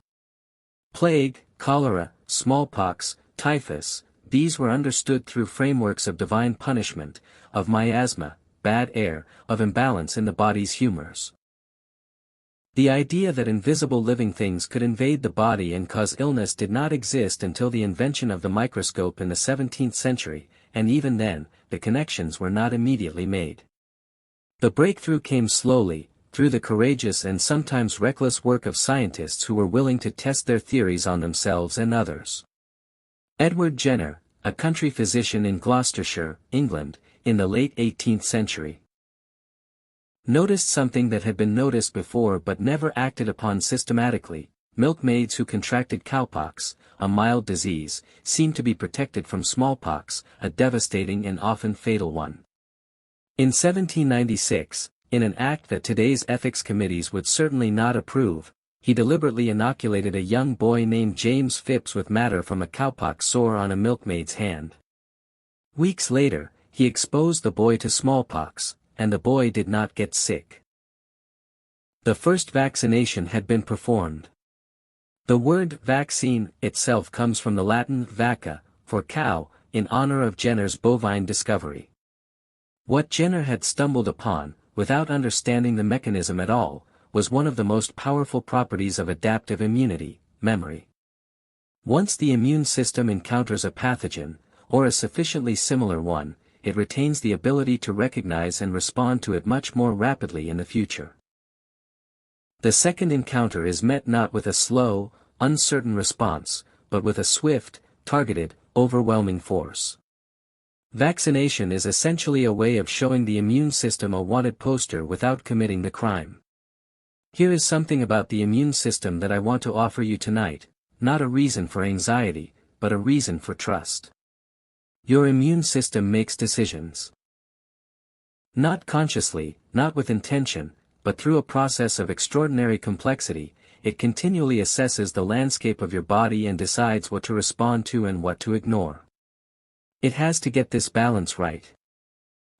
Plague, cholera, smallpox, typhus, these were understood through frameworks of divine punishment, of miasma, bad air, of imbalance in the body's humors. The idea that invisible living things could invade the body and cause illness did not exist until the invention of the microscope in the 17th century, and even then, the connections were not immediately made. The breakthrough came slowly, through the courageous and sometimes reckless work of scientists who were willing to test their theories on themselves and others. Edward Jenner, a country physician in Gloucestershire, England, in the late 18th century, noticed something that had been noticed before but never acted upon systematically. Milkmaids who contracted cowpox, a mild disease, seemed to be protected from smallpox, a devastating and often fatal one. In 1796, in an act that today's ethics committees would certainly not approve, he deliberately inoculated a young boy named James Phipps with matter from a cowpox sore on a milkmaid's hand. Weeks later, he exposed the boy to smallpox, and the boy did not get sick. The first vaccination had been performed. The word vaccine itself comes from the Latin vacca, for cow, in honor of Jenner's bovine discovery. What Jenner had stumbled upon, without understanding the mechanism at all, was one of the most powerful properties of adaptive immunity, memory. Once the immune system encounters a pathogen, or a sufficiently similar one, it retains the ability to recognize and respond to it much more rapidly in the future. The second encounter is met not with a slow, uncertain response, but with a swift, targeted, overwhelming force. Vaccination is essentially a way of showing the immune system a wanted poster without committing the crime. Here is something about the immune system that I want to offer you tonight, not a reason for anxiety, but a reason for trust. Your immune system makes decisions. Not consciously, not with intention, but through a process of extraordinary complexity, it continually assesses the landscape of your body and decides what to respond to and what to ignore. It has to get this balance right.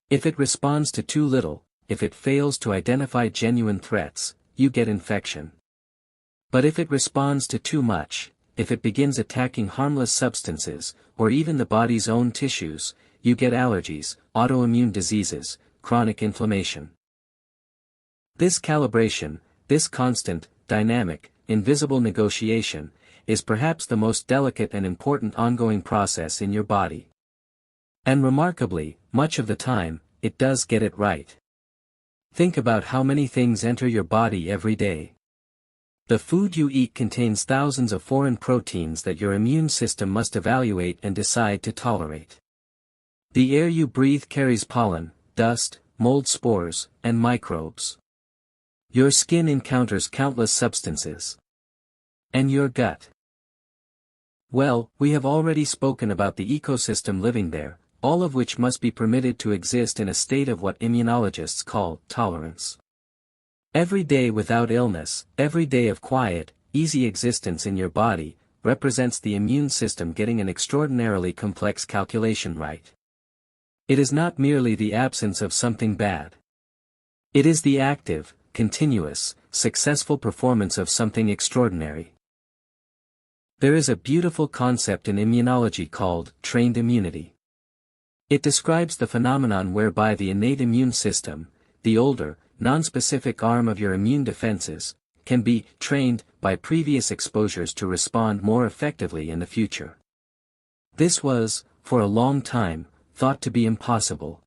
If it responds to too little, if it fails to identify genuine threats, you get infection. But if it responds to too much, if it begins attacking harmless substances, or even the body's own tissues, you get allergies, autoimmune diseases, chronic inflammation. This calibration, this constant, dynamic, invisible negotiation, is perhaps the most delicate and important ongoing process in your body. And remarkably, much of the time, it does get it right. Think about how many things enter your body every day. The food you eat contains thousands of foreign proteins that your immune system must evaluate and decide to tolerate. The air you breathe carries pollen, dust, mold spores, and microbes. Your skin encounters countless substances. And your gut? Well, we have already spoken about the ecosystem living there, all of which must be permitted to exist in a state of what immunologists call tolerance. Every day without illness, every day of quiet, easy existence in your body, represents the immune system getting an extraordinarily complex calculation right. It is not merely the absence of something bad. It is the active, continuous, successful performance of something extraordinary. There is a beautiful concept in immunology called trained immunity. It describes the phenomenon whereby the innate immune system, the older, nonspecific arm of your immune defenses, can be trained by previous exposures to respond more effectively in the future. This was, for a long time, thought to be impossible.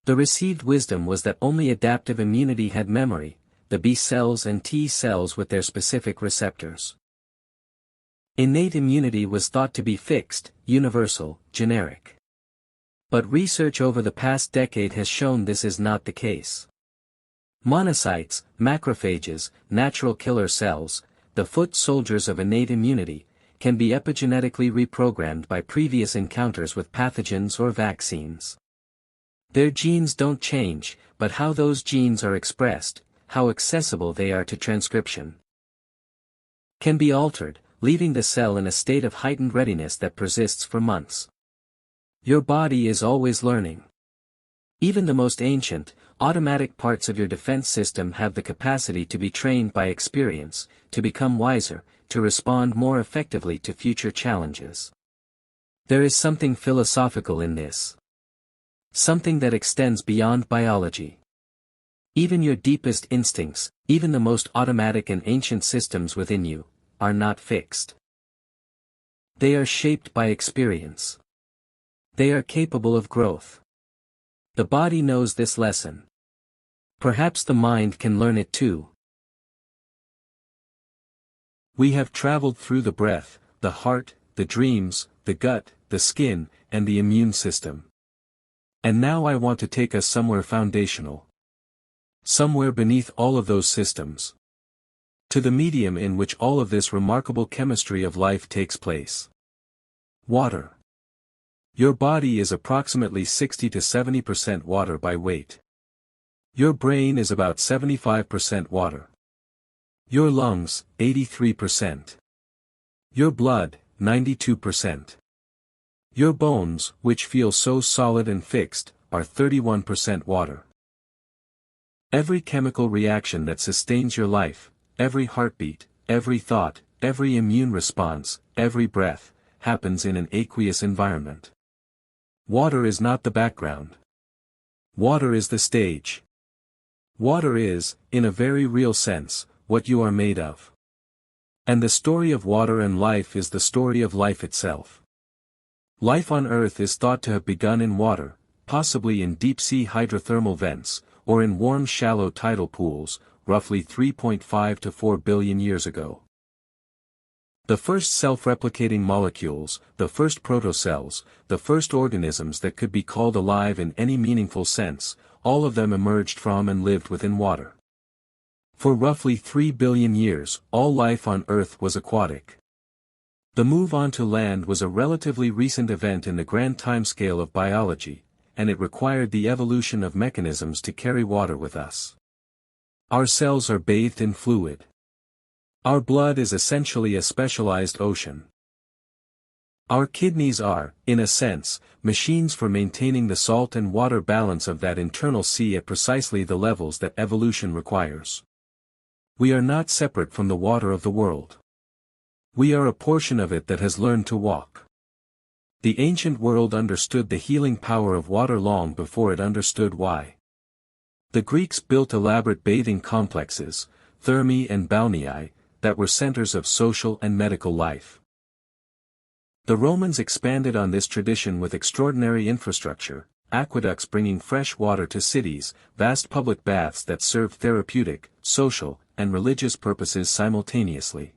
The received wisdom was that only adaptive immunity had memory, the B cells and T cells with their specific receptors. Innate immunity was thought to be fixed, universal, generic. But research over the past decade has shown this is not the case. Monocytes, macrophages, natural killer cells, the foot soldiers of innate immunity, can be epigenetically reprogrammed by previous encounters with pathogens or vaccines. Their genes don't change, but how those genes are expressed, how accessible they are to transcription, can be altered, leaving the cell in a state of heightened readiness that persists for months. Your body is always learning. Even the most ancient, automatic parts of your defense system have the capacity to be trained by experience, to become wiser, to respond more effectively to future challenges. There is something philosophical in this. Something that extends beyond biology. Even your deepest instincts, even the most automatic and ancient systems within you, are not fixed. They are shaped by experience. They are capable of growth. The body knows this lesson. Perhaps the mind can learn it too. We have traveled through the breath, the heart, the dreams, the gut, the skin, and the immune system. And now I want to take us somewhere foundational. Somewhere beneath all of those systems. To the medium in which all of this remarkable chemistry of life takes place. Water. Your body is approximately 60 to 70% water by weight. Your brain is about 75% water. Your lungs, 83%. Your blood, 92%. Your bones, which feel so solid and fixed, are 31% water. Every chemical reaction that sustains your life, every heartbeat, every thought, every immune response, every breath, happens in an aqueous environment. Water is not the background. Water is the stage. Water is, in a very real sense, what you are made of. And the story of water and life is the story of life itself. Life on Earth is thought to have begun in water, possibly in deep-sea hydrothermal vents, or in warm shallow tidal pools, roughly 3.5 to 4 billion years ago. The first self-replicating molecules, the first protocells, the first organisms that could be called alive in any meaningful sense, all of them emerged from and lived within water. For roughly 3 billion years, all life on Earth was aquatic. The move onto land was a relatively recent event in the grand timescale of biology, and it required the evolution of mechanisms to carry water with us. Our cells are bathed in fluid. Our blood is essentially a specialized ocean. Our kidneys are, in a sense, machines for maintaining the salt and water balance of that internal sea at precisely the levels that evolution requires. We are not separate from the water of the world. We are a portion of it that has learned to walk. The ancient world understood the healing power of water long before it understood why. The Greeks built elaborate bathing complexes, thermae and balneae, that were centers of social and medical life. The Romans expanded on this tradition with extraordinary infrastructure, aqueducts bringing fresh water to cities, vast public baths that served therapeutic, social, and religious purposes simultaneously.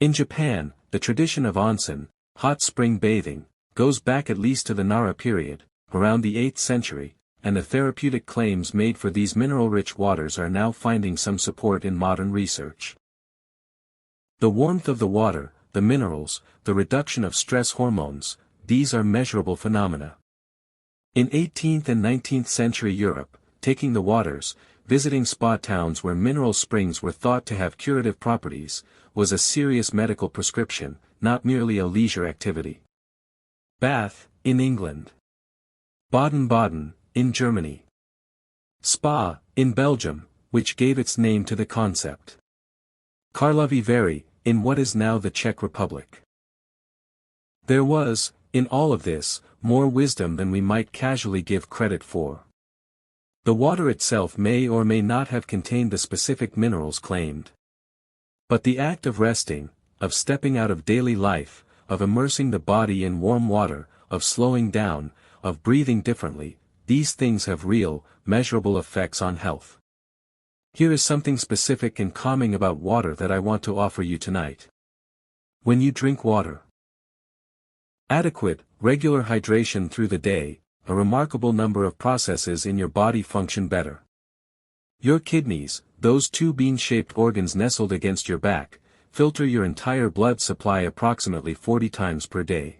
In Japan, the tradition of onsen, hot spring bathing, goes back at least to the Nara period, around the 8th century, and the therapeutic claims made for these mineral-rich waters are now finding some support in modern research. The warmth of the water, the minerals, the reduction of stress hormones, these are measurable phenomena. In 18th and 19th century Europe, taking the waters, visiting spa towns where mineral springs were thought to have curative properties, was a serious medical prescription, not merely a leisure activity. Bath, in England. Baden-Baden, in Germany. Spa, in Belgium, which gave its name to the concept. Karlovy Vary, in what is now the Czech Republic. There was, in all of this, more wisdom than we might casually give credit for. The water itself may or may not have contained the specific minerals claimed. But the act of resting, of stepping out of daily life, of immersing the body in warm water, of slowing down, of breathing differently, these things have real, measurable effects on health. Here is something specific and calming about water that I want to offer you tonight. When you drink water, adequate, regular hydration through the day, a remarkable number of processes in your body function better. Your kidneys, those two bean-shaped organs nestled against your back, filter your entire blood supply approximately 40 times per day.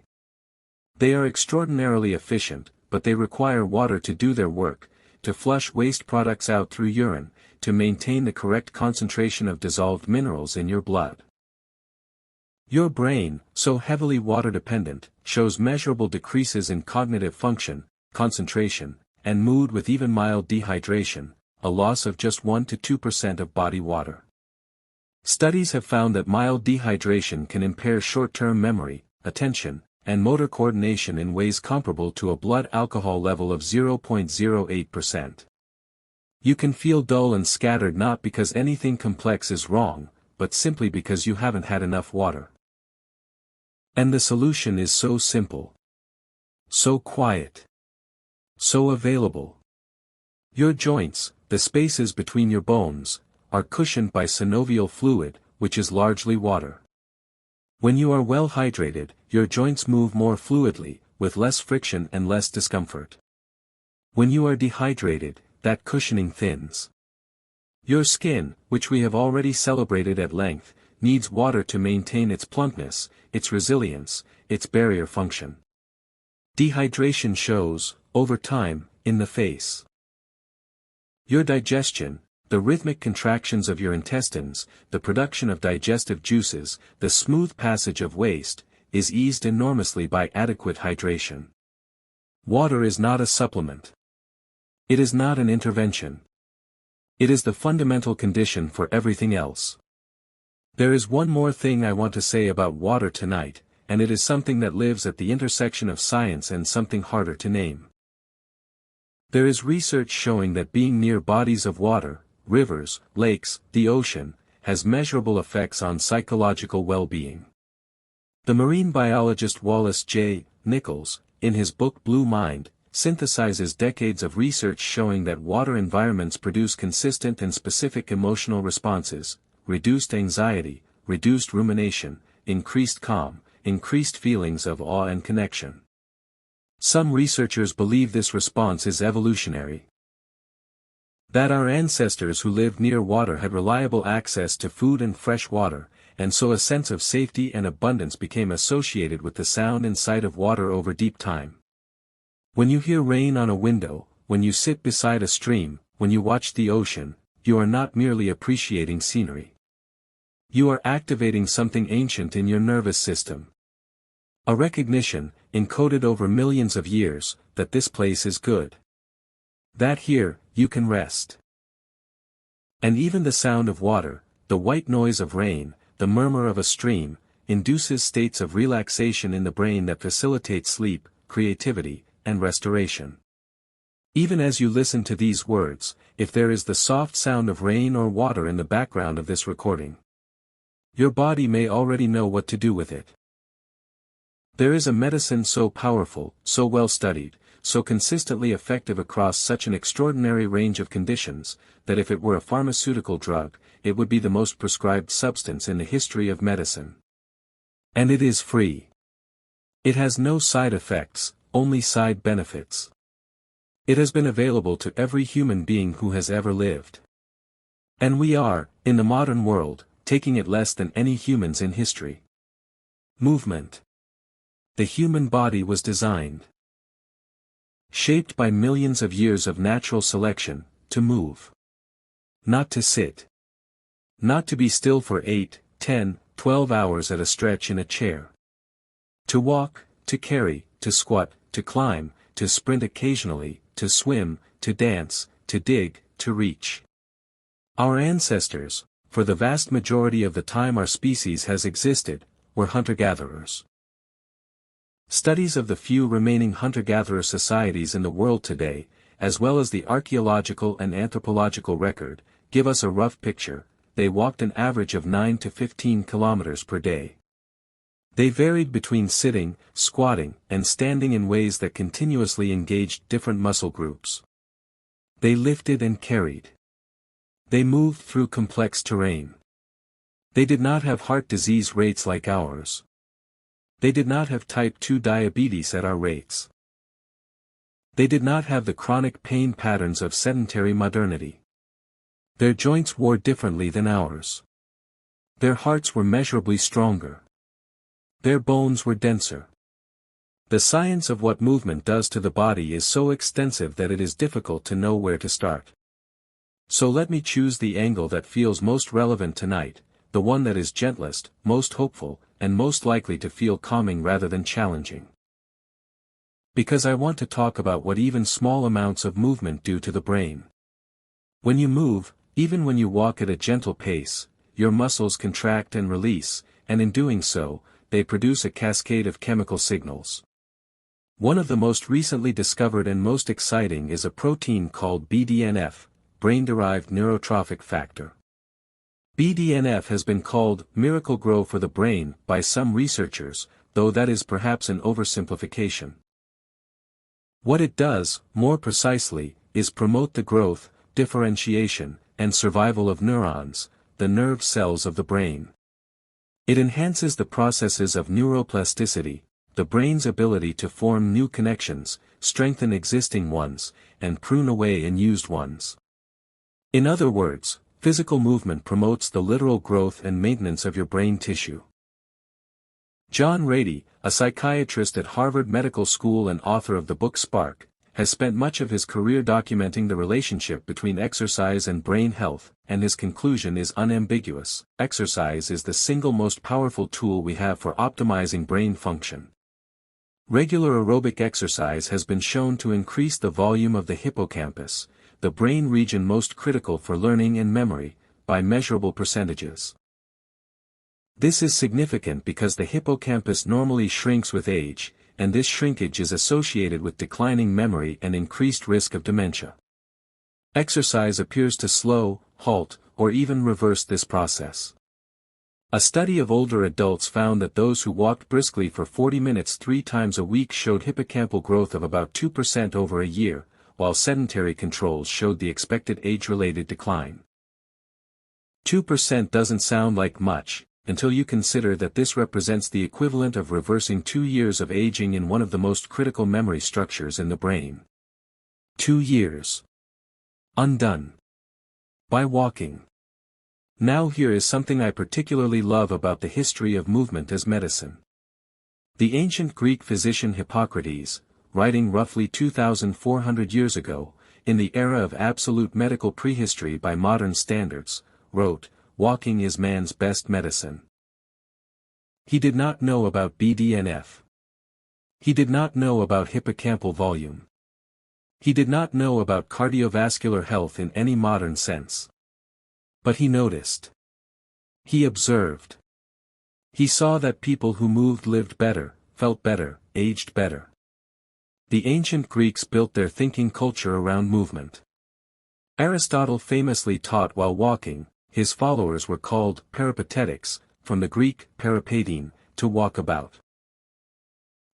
They are extraordinarily efficient, but they require water to do their work, to flush waste products out through urine, to maintain the correct concentration of dissolved minerals in your blood. Your brain, so heavily water-dependent, shows measurable decreases in cognitive function, concentration, and mood with even mild dehydration, a loss of just 1 to 2% of body water. Studies have found that mild dehydration can impair short-term memory, attention, and motor coordination in ways comparable to a blood alcohol level of 0.08%. You can feel dull and scattered not because anything complex is wrong, but simply because you haven't had enough water. And the solution is so simple. So quiet. So available. Your joints, the spaces between your bones, are cushioned by synovial fluid, which is largely water. When you are well hydrated, your joints move more fluidly, with less friction and less discomfort. When you are dehydrated, that cushioning thins. Your skin, which we have already celebrated at length, needs water to maintain its plumpness, its resilience, its barrier function. Dehydration shows, over time, in the face. Your digestion, the rhythmic contractions of your intestines, the production of digestive juices, the smooth passage of waste, is eased enormously by adequate hydration. Water is not a supplement. It is not an intervention. It is the fundamental condition for everything else. There is one more thing I want to say about water tonight, and it is something that lives at the intersection of science and something harder to name. There is research showing that being near bodies of water, rivers, lakes, the ocean, has measurable effects on psychological well-being. The marine biologist Wallace J. Nichols, in his book Blue Mind, synthesizes decades of research showing that water environments produce consistent and specific emotional responses, reduced anxiety, reduced rumination, increased calm, increased feelings of awe and connection. Some researchers believe this response is evolutionary. That our ancestors who lived near water had reliable access to food and fresh water, and so a sense of safety and abundance became associated with the sound and sight of water over deep time. When you hear rain on a window, when you sit beside a stream, when you watch the ocean, you are not merely appreciating scenery. You are activating something ancient in your nervous system. A recognition, encoded over millions of years, that this place is good. That here, you can rest. And even the sound of water, the white noise of rain, the murmur of a stream, induces states of relaxation in the brain that facilitate sleep, creativity, and restoration. Even as you listen to these words, if there is the soft sound of rain or water in the background of this recording, your body may already know what to do with it. There is a medicine so powerful, so well studied, so consistently effective across such an extraordinary range of conditions, that if it were a pharmaceutical drug, it would be the most prescribed substance in the history of medicine. And it is free. It has no side effects, only side benefits. It has been available to every human being who has ever lived. And we are, in the modern world, taking it less than any humans in history. Movement. The human body was designed, shaped by millions of years of natural selection, to move. Not to sit. Not to be still for 8, 10, 12 hours at a stretch in a chair. To walk, to carry, to squat, to climb, to sprint occasionally, to swim, to dance, to dig, to reach. Our ancestors, for the vast majority of the time our species has existed, were hunter-gatherers. Studies of the few remaining hunter-gatherer societies in the world today, as well as the archaeological and anthropological record, give us a rough picture. They walked an average of 9 to 15 kilometers per day. They varied between sitting, squatting, and standing in ways that continuously engaged different muscle groups. They lifted and carried. They moved through complex terrain. They did not have heart disease rates like ours. They did not have type 2 diabetes at our rates. They did not have the chronic pain patterns of sedentary modernity. Their joints wore differently than ours. Their hearts were measurably stronger. Their bones were denser. The science of what movement does to the body is so extensive that it is difficult to know where to start. So let me choose the angle that feels most relevant tonight, the one that is gentlest, most hopeful, and most likely to feel calming rather than challenging. Because I want to talk about what even small amounts of movement do to the brain. When you move, even when you walk at a gentle pace, your muscles contract and release, and in doing so, they produce a cascade of chemical signals. One of the most recently discovered and most exciting is a protein called BDNF, brain-derived neurotrophic factor. BDNF has been called miracle grow for the brain by some researchers, though that is perhaps an oversimplification. What it does, more precisely, is promote the growth, differentiation, and survival of neurons, the nerve cells of the brain. It enhances the processes of neuroplasticity, the brain's ability to form new connections, strengthen existing ones, and prune away unused ones. In other words, physical movement promotes the literal growth and maintenance of your brain tissue. John Ratey, a psychiatrist at Harvard Medical School and author of the book Spark, has spent much of his career documenting the relationship between exercise and brain health, and his conclusion is unambiguous: exercise is the single most powerful tool we have for optimizing brain function. Regular aerobic exercise has been shown to increase the volume of the hippocampus, the brain region most critical for learning and memory, by measurable percentages. This is significant because the hippocampus normally shrinks with age, and this shrinkage is associated with declining memory and increased risk of dementia. Exercise appears to slow, halt, or even reverse this process. A study of older adults found that those who walked briskly for 40 minutes 3 times a week showed hippocampal growth of about 2% over a year, while sedentary controls showed the expected age-related decline. 2% doesn't sound like much, until you consider that this represents the equivalent of reversing 2 years of aging in one of the most critical memory structures in the brain. 2 years. Undone. By walking. Now here is something I particularly love about the history of movement as medicine. The ancient Greek physician Hippocrates, writing roughly 2,400 years ago, in the era of absolute medical prehistory by modern standards, wrote, "Walking is man's best medicine." He did not know about BDNF. He did not know about hippocampal volume. He did not know about cardiovascular health in any modern sense. But he noticed. He observed. He saw that people who moved lived better, felt better, aged better. The ancient Greeks built their thinking culture around movement. Aristotle famously taught while walking. His followers were called peripatetics, from the Greek peripatein, to walk about.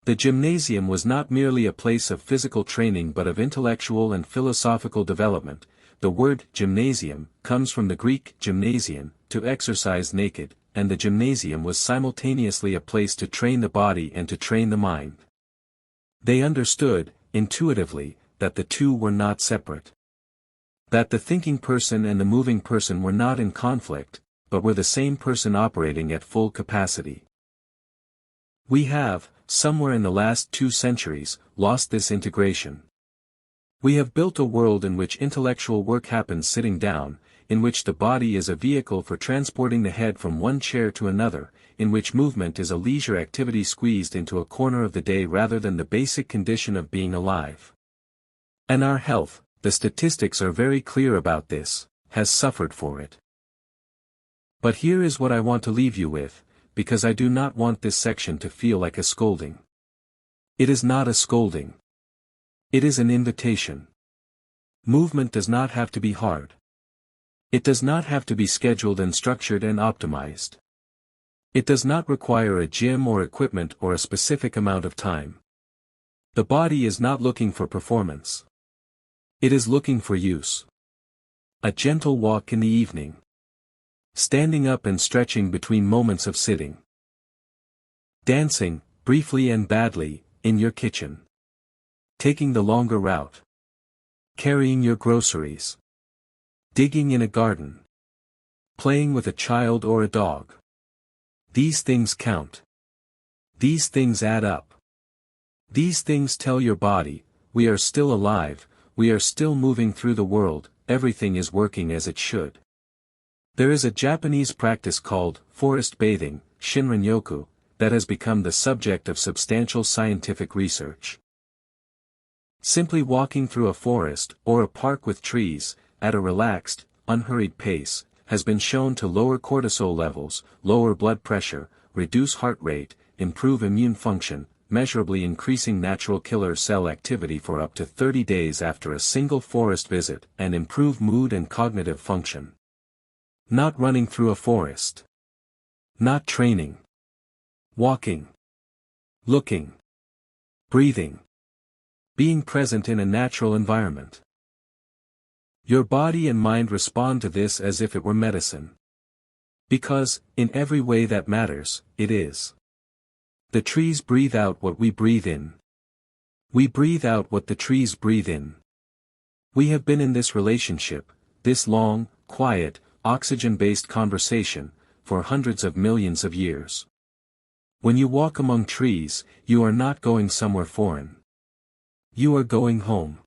The gymnasium was not merely a place of physical training but of intellectual and philosophical development. The word gymnasium comes from the Greek gymnasian, to exercise naked, and the gymnasium was simultaneously a place to train the body and to train the mind. They understood, intuitively, that the two were not separate. That the thinking person and the moving person were not in conflict, but were the same person operating at full capacity. We have, somewhere in the last 2 centuries, lost this integration. We have built a world in which intellectual work happens sitting down, in which the body is a vehicle for transporting the head from one chair to another, in which movement is a leisure activity squeezed into a corner of the day rather than the basic condition of being alive. And our health, the statistics are very clear about this, has suffered for it. But here is what I want to leave you with, because I do not want this section to feel like a scolding. It is not a scolding. It is an invitation. Movement does not have to be hard. It does not have to be scheduled and structured and optimized. It does not require a gym or equipment or a specific amount of time. The body is not looking for performance. It is looking for use. A gentle walk in the evening. Standing up and stretching between moments of sitting. Dancing, briefly and badly, in your kitchen. Taking the longer route. Carrying your groceries. Digging in a garden. Playing with a child or a dog. These things count. These things add up. These things tell your body, we are still alive, we are still moving through the world, everything is working as it should. There is a Japanese practice called forest bathing, Shinrin-yoku, that has become the subject of substantial scientific research. Simply walking through a forest or a park with trees, at a relaxed, unhurried pace, has been shown to lower cortisol levels, lower blood pressure, reduce heart rate, improve immune function, measurably increasing natural killer cell activity for up to 30 days after a single forest visit, and improve mood and cognitive function. Not running through a forest. Not training. Walking. Looking. Breathing. Being present in a natural environment. Your body and mind respond to this as if it were medicine. Because, in every way that matters, it is. The trees breathe out what we breathe in. We breathe out what the trees breathe in. We have been in this relationship, this long, quiet, oxygen-based conversation, for hundreds of millions of years. When you walk among trees, you are not going somewhere foreign. You are going home.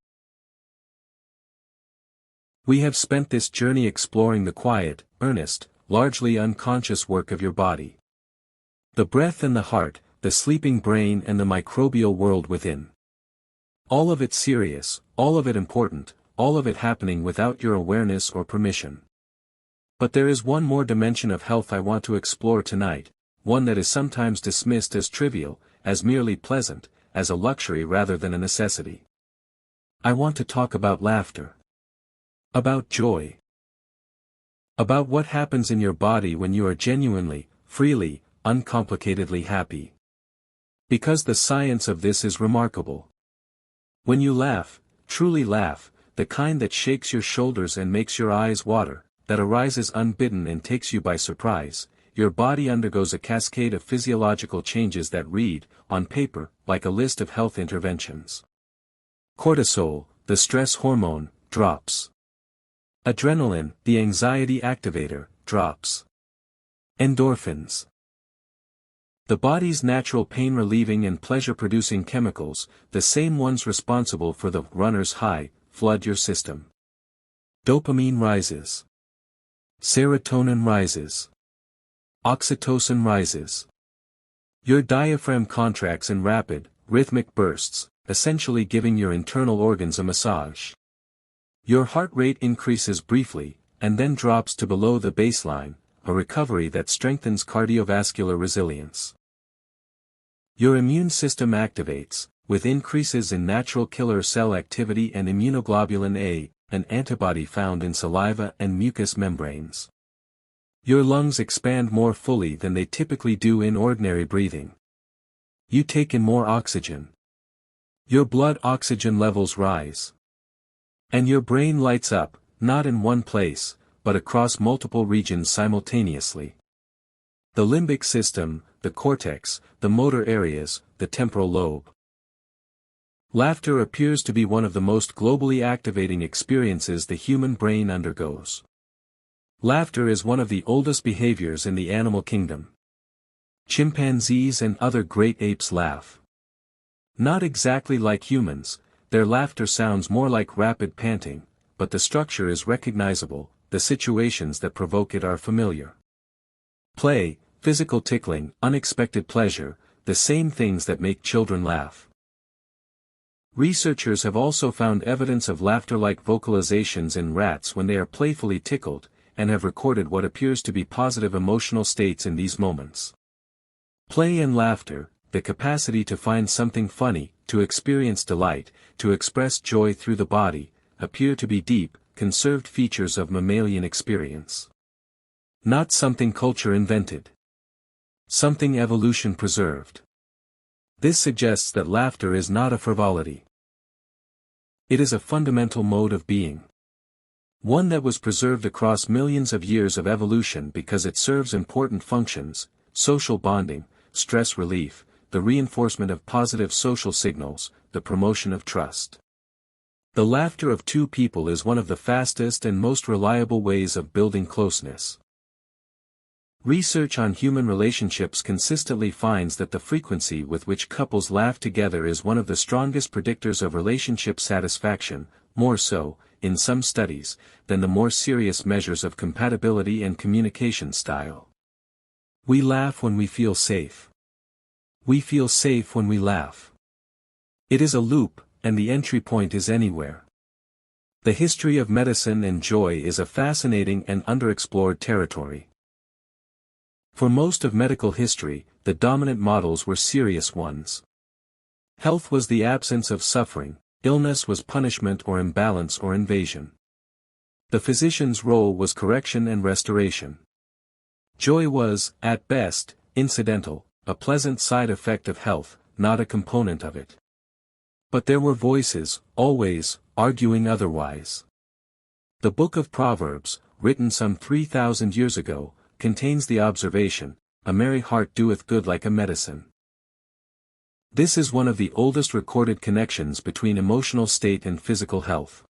We have spent this journey exploring the quiet, earnest, largely unconscious work of your body. The breath and the heart, the sleeping brain and the microbial world within. All of it serious, all of it important, all of it happening without your awareness or permission. But there is one more dimension of health I want to explore tonight, one that is sometimes dismissed as trivial, as merely pleasant, as a luxury rather than a necessity. I want to talk about laughter. About joy. About what happens in your body when you are genuinely, freely, uncomplicatedly happy. Because the science of this is remarkable. When you laugh, truly laugh, the kind that shakes your shoulders and makes your eyes water, that arises unbidden and takes you by surprise, your body undergoes a cascade of physiological changes that read, on paper, like a list of health interventions. Cortisol, the stress hormone, drops. Adrenaline, the anxiety activator, drops. Endorphins. The body's natural pain-relieving and pleasure-producing chemicals, the same ones responsible for the runner's high, flood your system. Dopamine rises. Serotonin rises. Oxytocin rises. Your diaphragm contracts in rapid, rhythmic bursts, essentially giving your internal organs a massage. Your heart rate increases briefly, and then drops to below the baseline, a recovery that strengthens cardiovascular resilience. Your immune system activates, with increases in natural killer cell activity and immunoglobulin A, an antibody found in saliva and mucous membranes. Your lungs expand more fully than they typically do in ordinary breathing. You take in more oxygen. Your blood oxygen levels rise. And your brain lights up, not in one place, but across multiple regions simultaneously. The limbic system, the cortex, the motor areas, the temporal lobe. Laughter appears to be one of the most globally activating experiences the human brain undergoes. Laughter is one of the oldest behaviors in the animal kingdom. Chimpanzees and other great apes laugh. Not exactly like humans, their laughter sounds more like rapid panting, but the structure is recognizable, the situations that provoke it are familiar. Play, physical tickling, unexpected pleasure, the same things that make children laugh. Researchers have also found evidence of laughter-like vocalizations in rats when they are playfully tickled, and have recorded what appears to be positive emotional states in these moments. Play and laughter, the capacity to find something funny, to experience delight, to express joy through the body, appear to be deep, conserved features of mammalian experience. Not something culture invented. Something evolution preserved. This suggests that laughter is not a frivolity. It is a fundamental mode of being. One that was preserved across millions of years of evolution because it serves important functions: social bonding, stress relief, the reinforcement of positive social signals, the promotion of trust. The laughter of two people is one of the fastest and most reliable ways of building closeness. Research on human relationships consistently finds that the frequency with which couples laugh together is one of the strongest predictors of relationship satisfaction, more so, in some studies, than the more serious measures of compatibility and communication style. We laugh when we feel safe. We feel safe when we laugh. It is a loop, and the entry point is anywhere. The history of medicine and joy is a fascinating and underexplored territory. For most of medical history, the dominant models were serious ones. Health was the absence of suffering, illness was punishment or imbalance or invasion. The physician's role was correction and restoration. Joy was, at best, incidental, a pleasant side effect of health, not a component of it. But there were voices, always, arguing otherwise. The Book of Proverbs, written some 3,000 years ago, contains the observation, "A merry heart doeth good like a medicine." This is one of the oldest recorded connections between emotional state and physical health.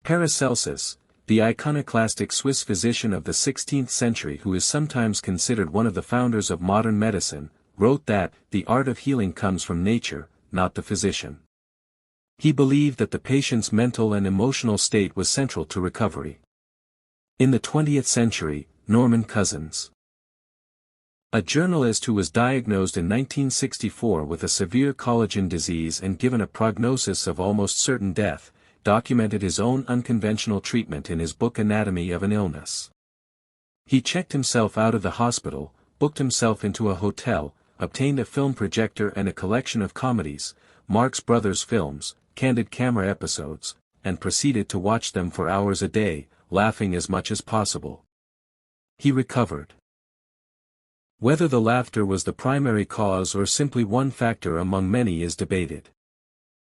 Paracelsus, the iconoclastic Swiss physician of the 16th century who is sometimes considered one of the founders of modern medicine, wrote that, "The art of healing comes from nature, not the physician." He believed that the patient's mental and emotional state was central to recovery. In the 20th century, Norman Cousins, a journalist who was diagnosed in 1964 with a severe collagen disease and given a prognosis of almost certain death, documented his own unconventional treatment in his book Anatomy of an Illness. He checked himself out of the hospital, booked himself into a hotel, obtained a film projector and a collection of comedies, Marx Brothers films, candid camera episodes, and proceeded to watch them for hours a day, laughing as much as possible. He recovered. Whether the laughter was the primary cause or simply one factor among many is debated.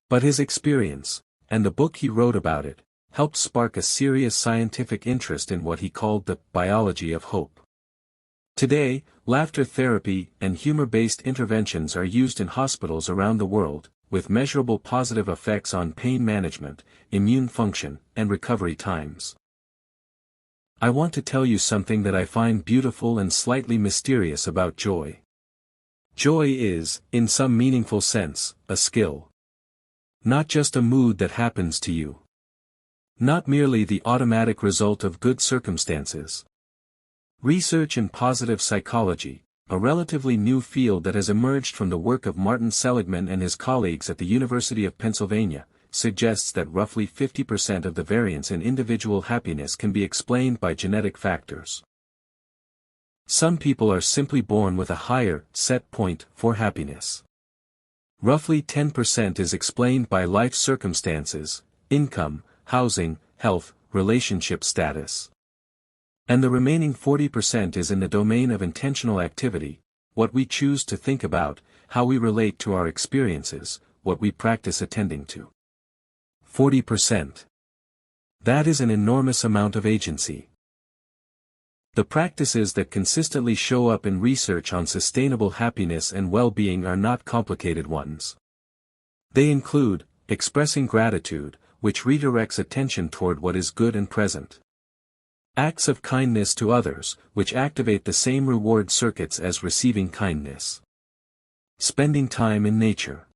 But his experience, and the book he wrote about it, helped spark a serious scientific interest in what he called the biology of hope. Today, laughter therapy and humor-based interventions are used in hospitals around the world, with measurable positive effects on pain management, immune function, and recovery times. I want to tell you something that I find beautiful and slightly mysterious about joy. Joy is, in some meaningful sense, a skill. Not just a mood that happens to you. Not merely the automatic result of good circumstances. Research in positive psychology, a relatively new field that has emerged from the work of Martin Seligman and his colleagues at the University of Pennsylvania, suggests that roughly 50% of the variance in individual happiness can be explained by genetic factors. Some people are simply born with a higher, set point for happiness. Roughly 10% is explained by life circumstances, income, housing, health, relationship status. And the remaining 40% is in the domain of intentional activity, what we choose to think about, how we relate to our experiences, what we practice attending to. 40%. That is an enormous amount of agency. The practices that consistently show up in research on sustainable happiness and well-being are not complicated ones. They include, expressing gratitude, which redirects attention toward what is good and present. Acts of kindness to others, which activate the same reward circuits as receiving kindness. Spending time in nature.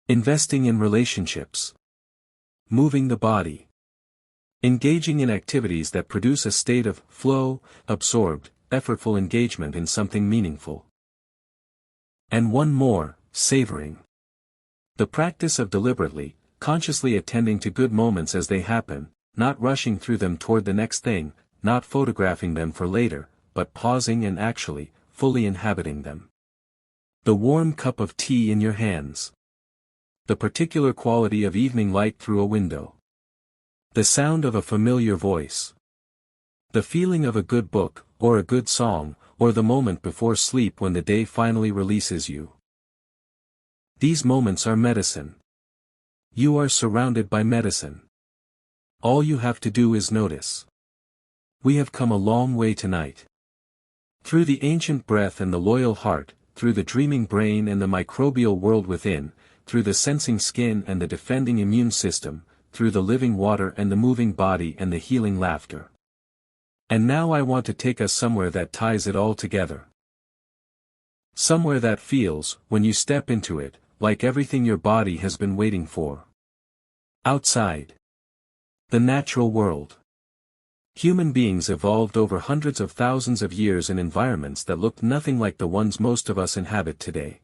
Investing in relationships. Moving the body. Engaging in activities that produce a state of flow, absorbed, effortful engagement in something meaningful. And one more, savoring. The practice of deliberately, consciously attending to good moments as they happen, not rushing through them toward the next thing, not photographing them for later, but pausing and actually, fully inhabiting them. The warm cup of tea in your hands. The particular quality of evening light through a window. The sound of a familiar voice. The feeling of a good book, or a good song, or the moment before sleep when the day finally releases you. These moments are medicine. You are surrounded by medicine. All you have to do is notice. We have come a long way tonight. Through the ancient breath and the loyal heart, through the dreaming brain and the microbial world within, through the sensing skin and the defending immune system, through the living water and the moving body and the healing laughter. And now I want to take us somewhere that ties it all together. Somewhere that feels, when you step into it, like everything your body has been waiting for. Outside. The natural world. Human beings evolved over hundreds of thousands of years in environments that looked nothing like the ones most of us inhabit today.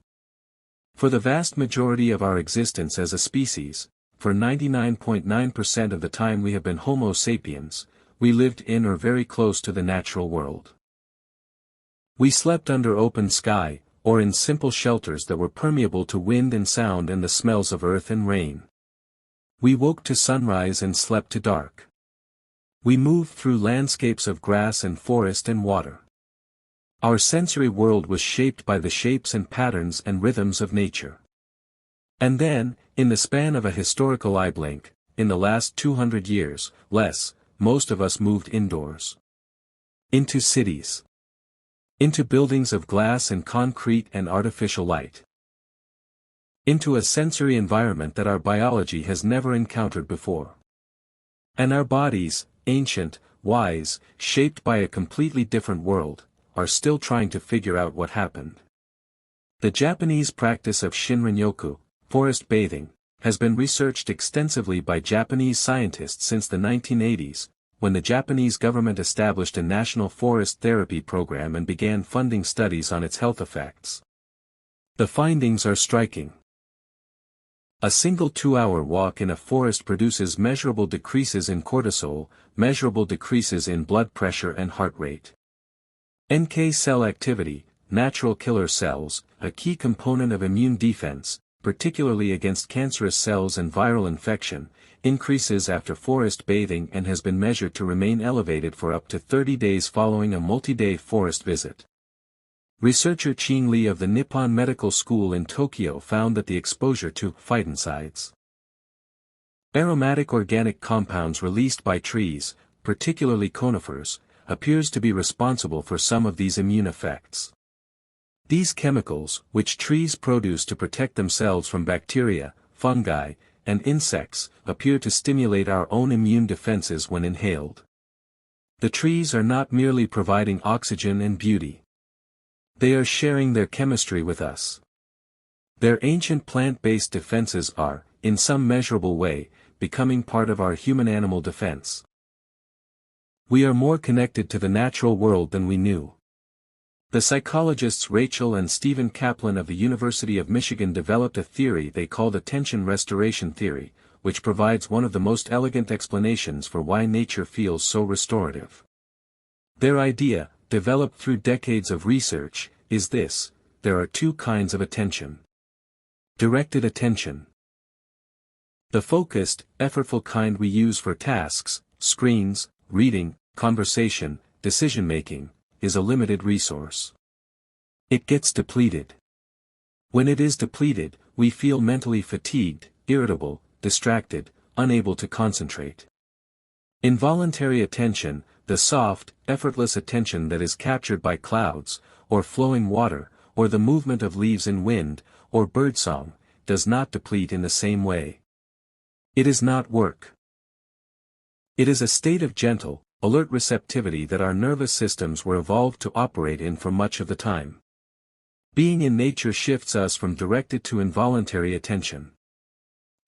For the vast majority of our existence as a species, for 99.9% of the time we have been Homo sapiens, we lived in or very close to the natural world. We slept under open sky, or in simple shelters that were permeable to wind and sound and the smells of earth and rain. We woke to sunrise and slept to dark. We moved through landscapes of grass and forest and water. Our sensory world was shaped by the shapes and patterns and rhythms of nature. And then, in the span of a historical eye blink, in the last 200 years, less, most of us moved indoors. Into cities. Into buildings of glass and concrete and artificial light. Into a sensory environment that our biology has never encountered before. And our bodies, ancient, wise, shaped by a completely different world, are still trying to figure out what happened. The Japanese practice of Shinrin-yoku, forest bathing, has been researched extensively by Japanese scientists since the 1980s, when the Japanese government established a national forest therapy program and began funding studies on its health effects. The findings are striking. A single 2-hour walk in a forest produces measurable decreases in cortisol, measurable decreases in blood pressure and heart rate. NK cell activity, natural killer cells, a key component of immune defense, particularly against cancerous cells and viral infection, increases after forest bathing and has been measured to remain elevated for up to 30 days following a multi-day forest visit. Researcher Ching Li of the Nippon Medical School in Tokyo found that the exposure to phytoncides, aromatic organic compounds released by trees, particularly conifers, appears to be responsible for some of these immune effects. These chemicals, which trees produce to protect themselves from bacteria, fungi, and insects, appear to stimulate our own immune defenses when inhaled. The trees are not merely providing oxygen and beauty. They are sharing their chemistry with us. Their ancient plant-based defenses are, in some measurable way, becoming part of our human-animal defense. We are more connected to the natural world than we knew. The psychologists Rachel and Stephen Kaplan of the University of Michigan developed a theory they called attention restoration theory, which provides one of the most elegant explanations for why nature feels so restorative. Their idea, developed through decades of research, is this: there are two kinds of attention. Directed attention. The focused, effortful kind we use for tasks, screens, reading, conversation, decision-making, is a limited resource. It gets depleted. When it is depleted, we feel mentally fatigued, irritable, distracted, unable to concentrate. Involuntary attention, the soft, effortless attention that is captured by clouds, or flowing water, or the movement of leaves in wind, or birdsong, does not deplete in the same way. It is not work. It is a state of gentle, alert receptivity that our nervous systems were evolved to operate in for much of the time. Being in nature shifts us from directed to involuntary attention.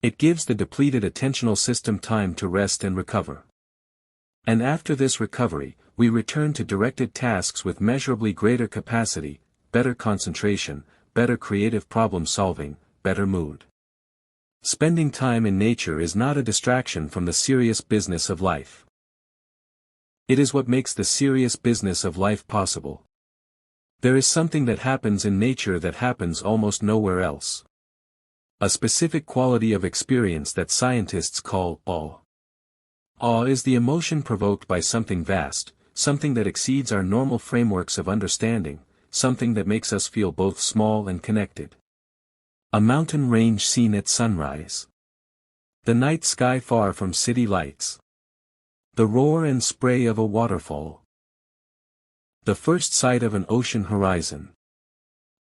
It gives the depleted attentional system time to rest and recover. And after this recovery, we return to directed tasks with measurably greater capacity, better concentration, better creative problem solving, better mood. Spending time in nature is not a distraction from the serious business of life. It is what makes the serious business of life possible. There is something that happens in nature that happens almost nowhere else. A specific quality of experience that scientists call awe. Awe is the emotion provoked by something vast, something that exceeds our normal frameworks of understanding, something that makes us feel both small and connected. A mountain range seen at sunrise. The night sky far from city lights. The roar and spray of a waterfall. The first sight of an ocean horizon.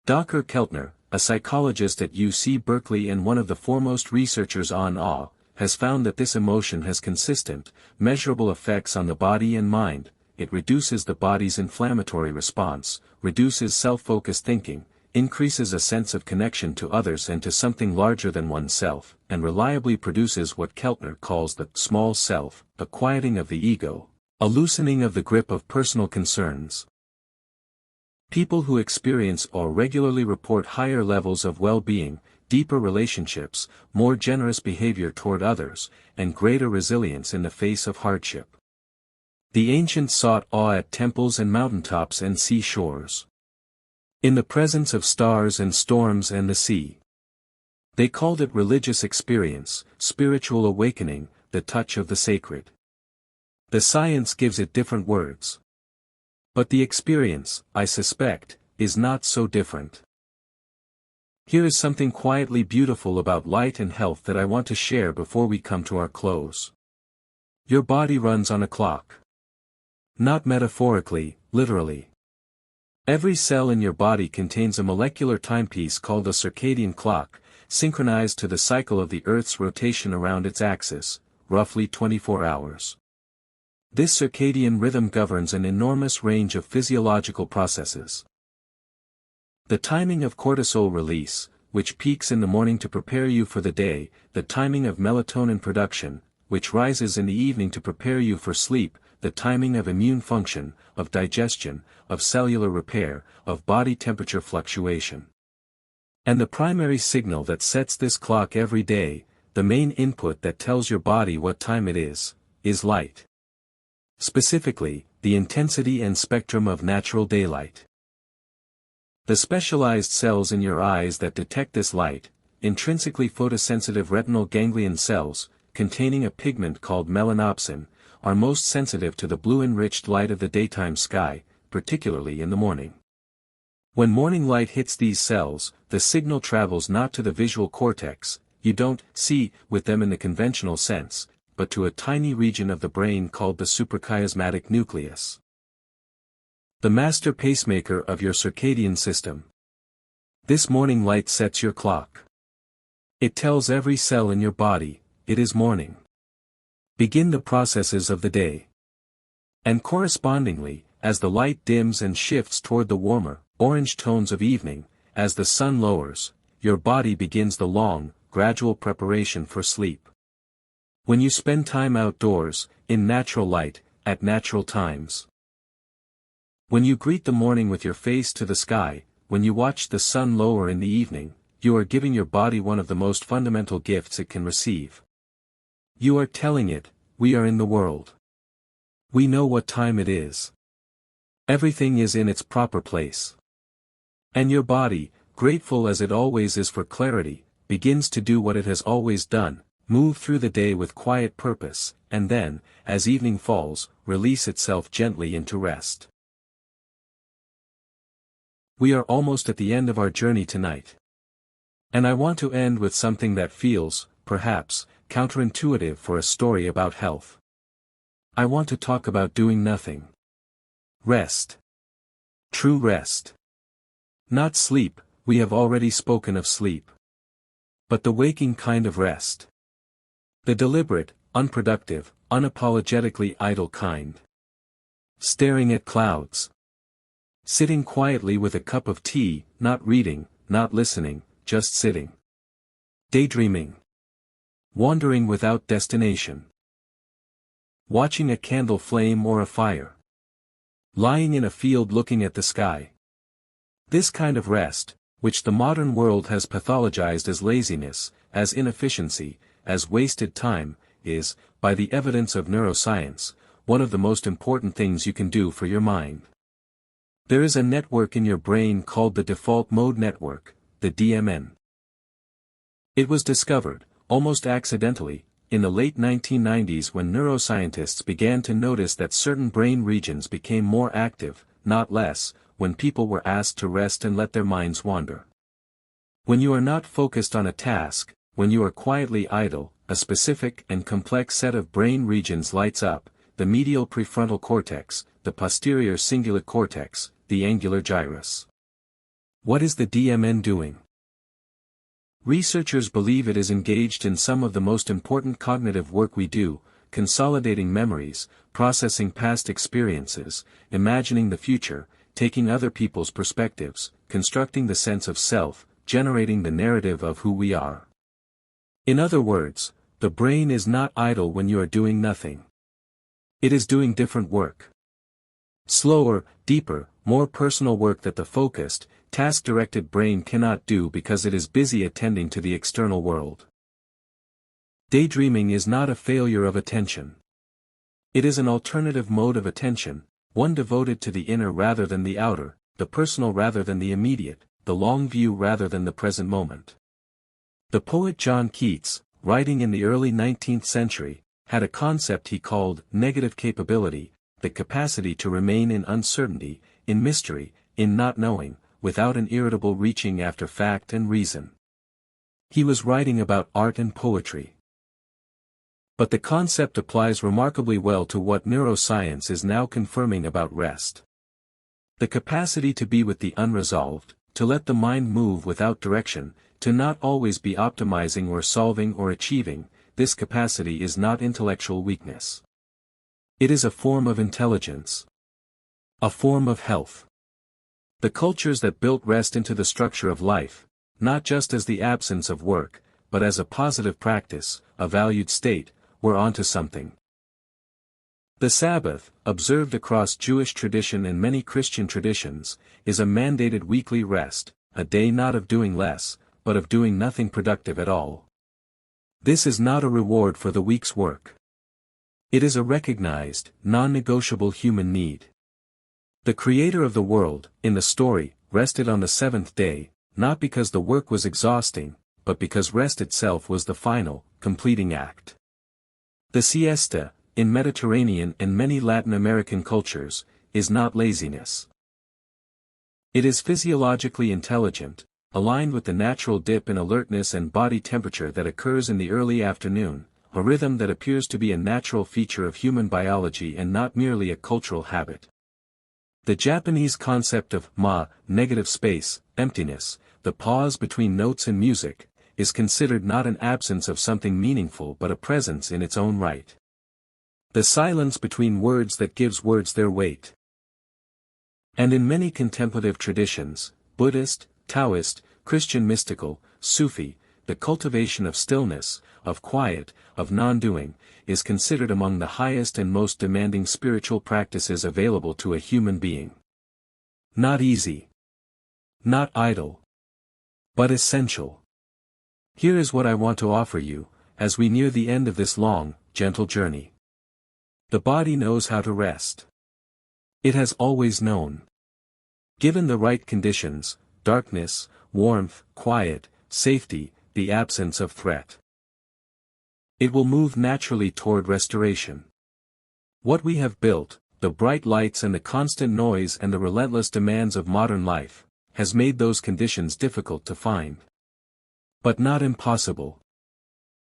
Dr. Keltner, a psychologist at UC Berkeley and one of the foremost researchers on awe, has found that this emotion has consistent, measurable effects on the body and mind. It reduces the body's inflammatory response, reduces self-focused thinking, increases a sense of connection to others and to something larger than oneself, and reliably produces what Keltner calls the small self, a quieting of the ego, a loosening of the grip of personal concerns. People who experience or regularly report higher levels of well-being, deeper relationships, more generous behavior toward others, and greater resilience in the face of hardship. The ancients sought awe at temples and mountaintops and seashores. In the presence of stars and storms and the sea. They called it religious experience, spiritual awakening, the touch of the sacred. The science gives it different words. But the experience, I suspect, is not so different. Here is something quietly beautiful about light and health that I want to share before we come to our close. Your body runs on a clock. Not metaphorically, literally. Every cell in your body contains a molecular timepiece called a circadian clock, synchronized to the cycle of the Earth's rotation around its axis, roughly 24 hours. This circadian rhythm governs an enormous range of physiological processes. The timing of cortisol release, which peaks in the morning to prepare you for the day, the timing of melatonin production, which rises in the evening to prepare you for sleep, the timing of immune function, of digestion, of cellular repair, of body temperature fluctuation. And the primary signal that sets this clock every day, the main input that tells your body what time it is light. Specifically, the intensity and spectrum of natural daylight. The specialized cells in your eyes that detect this light, intrinsically photosensitive retinal ganglion cells, containing a pigment called melanopsin, are most sensitive to the blue-enriched light of the daytime sky, particularly in the morning. When morning light hits these cells, the signal travels not to the visual cortex, you don't see with them in the conventional sense, but to a tiny region of the brain called the suprachiasmatic nucleus. The master pacemaker of your circadian system. This morning light sets your clock. It tells every cell in your body, it is morning. Begin the processes of the day. And correspondingly, as the light dims and shifts toward the warmer, orange tones of evening, as the sun lowers, your body begins the long, gradual preparation for sleep. When you spend time outdoors, in natural light, at natural times. When you greet the morning with your face to the sky, when you watch the sun lower in the evening, you are giving your body one of the most fundamental gifts it can receive. You are telling it, we are in the world. We know what time it is. Everything is in its proper place. And your body, grateful as it always is for clarity, begins to do what it has always done, move through the day with quiet purpose, and then, as evening falls, release itself gently into rest. We are almost at the end of our journey tonight. And I want to end with something that feels, perhaps, counterintuitive for a story about health. I want to talk about doing nothing. Rest. True rest. Not sleep, we have already spoken of sleep. But the waking kind of rest. The deliberate, unproductive, unapologetically idle kind. Staring at clouds. Sitting quietly with a cup of tea, not reading, not listening, just sitting. Daydreaming. Wandering without destination. Watching a candle flame or a fire. Lying in a field looking at the sky. This kind of rest, which the modern world has pathologized as laziness, as inefficiency, as wasted time, is, by the evidence of neuroscience, one of the most important things you can do for your mind. There is a network in your brain called the default mode network, the DMN. It was discovered, almost accidentally, in the late 1990s when neuroscientists began to notice that certain brain regions became more active, not less, when people were asked to rest and let their minds wander. When you are not focused on a task, when you are quietly idle, a specific and complex set of brain regions lights up, the medial prefrontal cortex, the posterior cingulate cortex, the angular gyrus. What is the DMN doing? Researchers believe it is engaged in some of the most important cognitive work we do, consolidating memories, processing past experiences, imagining the future, taking other people's perspectives, constructing the sense of self, generating the narrative of who we are. In other words, the brain is not idle when you are doing nothing. It is doing different work. Slower, deeper, more personal work that the focused, task-directed brain cannot do because it is busy attending to the external world. Daydreaming is not a failure of attention. It is an alternative mode of attention, one devoted to the inner rather than the outer, the personal rather than the immediate, the long view rather than the present moment. The poet John Keats, writing in the early 19th century, had a concept he called negative capability, the capacity to remain in uncertainty, in mystery, in not knowing, without an irritable reaching after fact and reason. He was writing about art and poetry. But the concept applies remarkably well to what neuroscience is now confirming about rest. The capacity to be with the unresolved, to let the mind move without direction, to not always be optimizing or solving or achieving, this capacity is not intellectual weakness. It is a form of intelligence. A form of health. The cultures that built rest into the structure of life, not just as the absence of work, but as a positive practice, a valued state, were onto something. The Sabbath, observed across Jewish tradition and many Christian traditions, is a mandated weekly rest, a day not of doing less, but of doing nothing productive at all. This is not a reward for the week's work. It is a recognized, non-negotiable human need. The Creator of the world, in the story, rested on the seventh day, not because the work was exhausting, but because rest itself was the final, completing act. The siesta, in Mediterranean and many Latin American cultures, is not laziness. It is physiologically intelligent, aligned with the natural dip in alertness and body temperature that occurs in the early afternoon, a rhythm that appears to be a natural feature of human biology and not merely a cultural habit. The Japanese concept of negative space, emptiness, the pause between notes and music, is considered not an absence of something meaningful but a presence in its own right. The silence between words that gives words their weight. And in many contemplative traditions, Buddhist, Taoist, Christian mystical, Sufi, the cultivation of stillness, of quiet, of non-doing, is considered among the highest and most demanding spiritual practices available to a human being. Not easy. Not idle. But essential. Here is what I want to offer you, as we near the end of this long, gentle journey. The body knows how to rest. It has always known. Given the right conditions, darkness, warmth, quiet, safety, the absence of threat, it will move naturally toward restoration. What we have built, the bright lights and the constant noise and the relentless demands of modern life, has made those conditions difficult to find. But not impossible.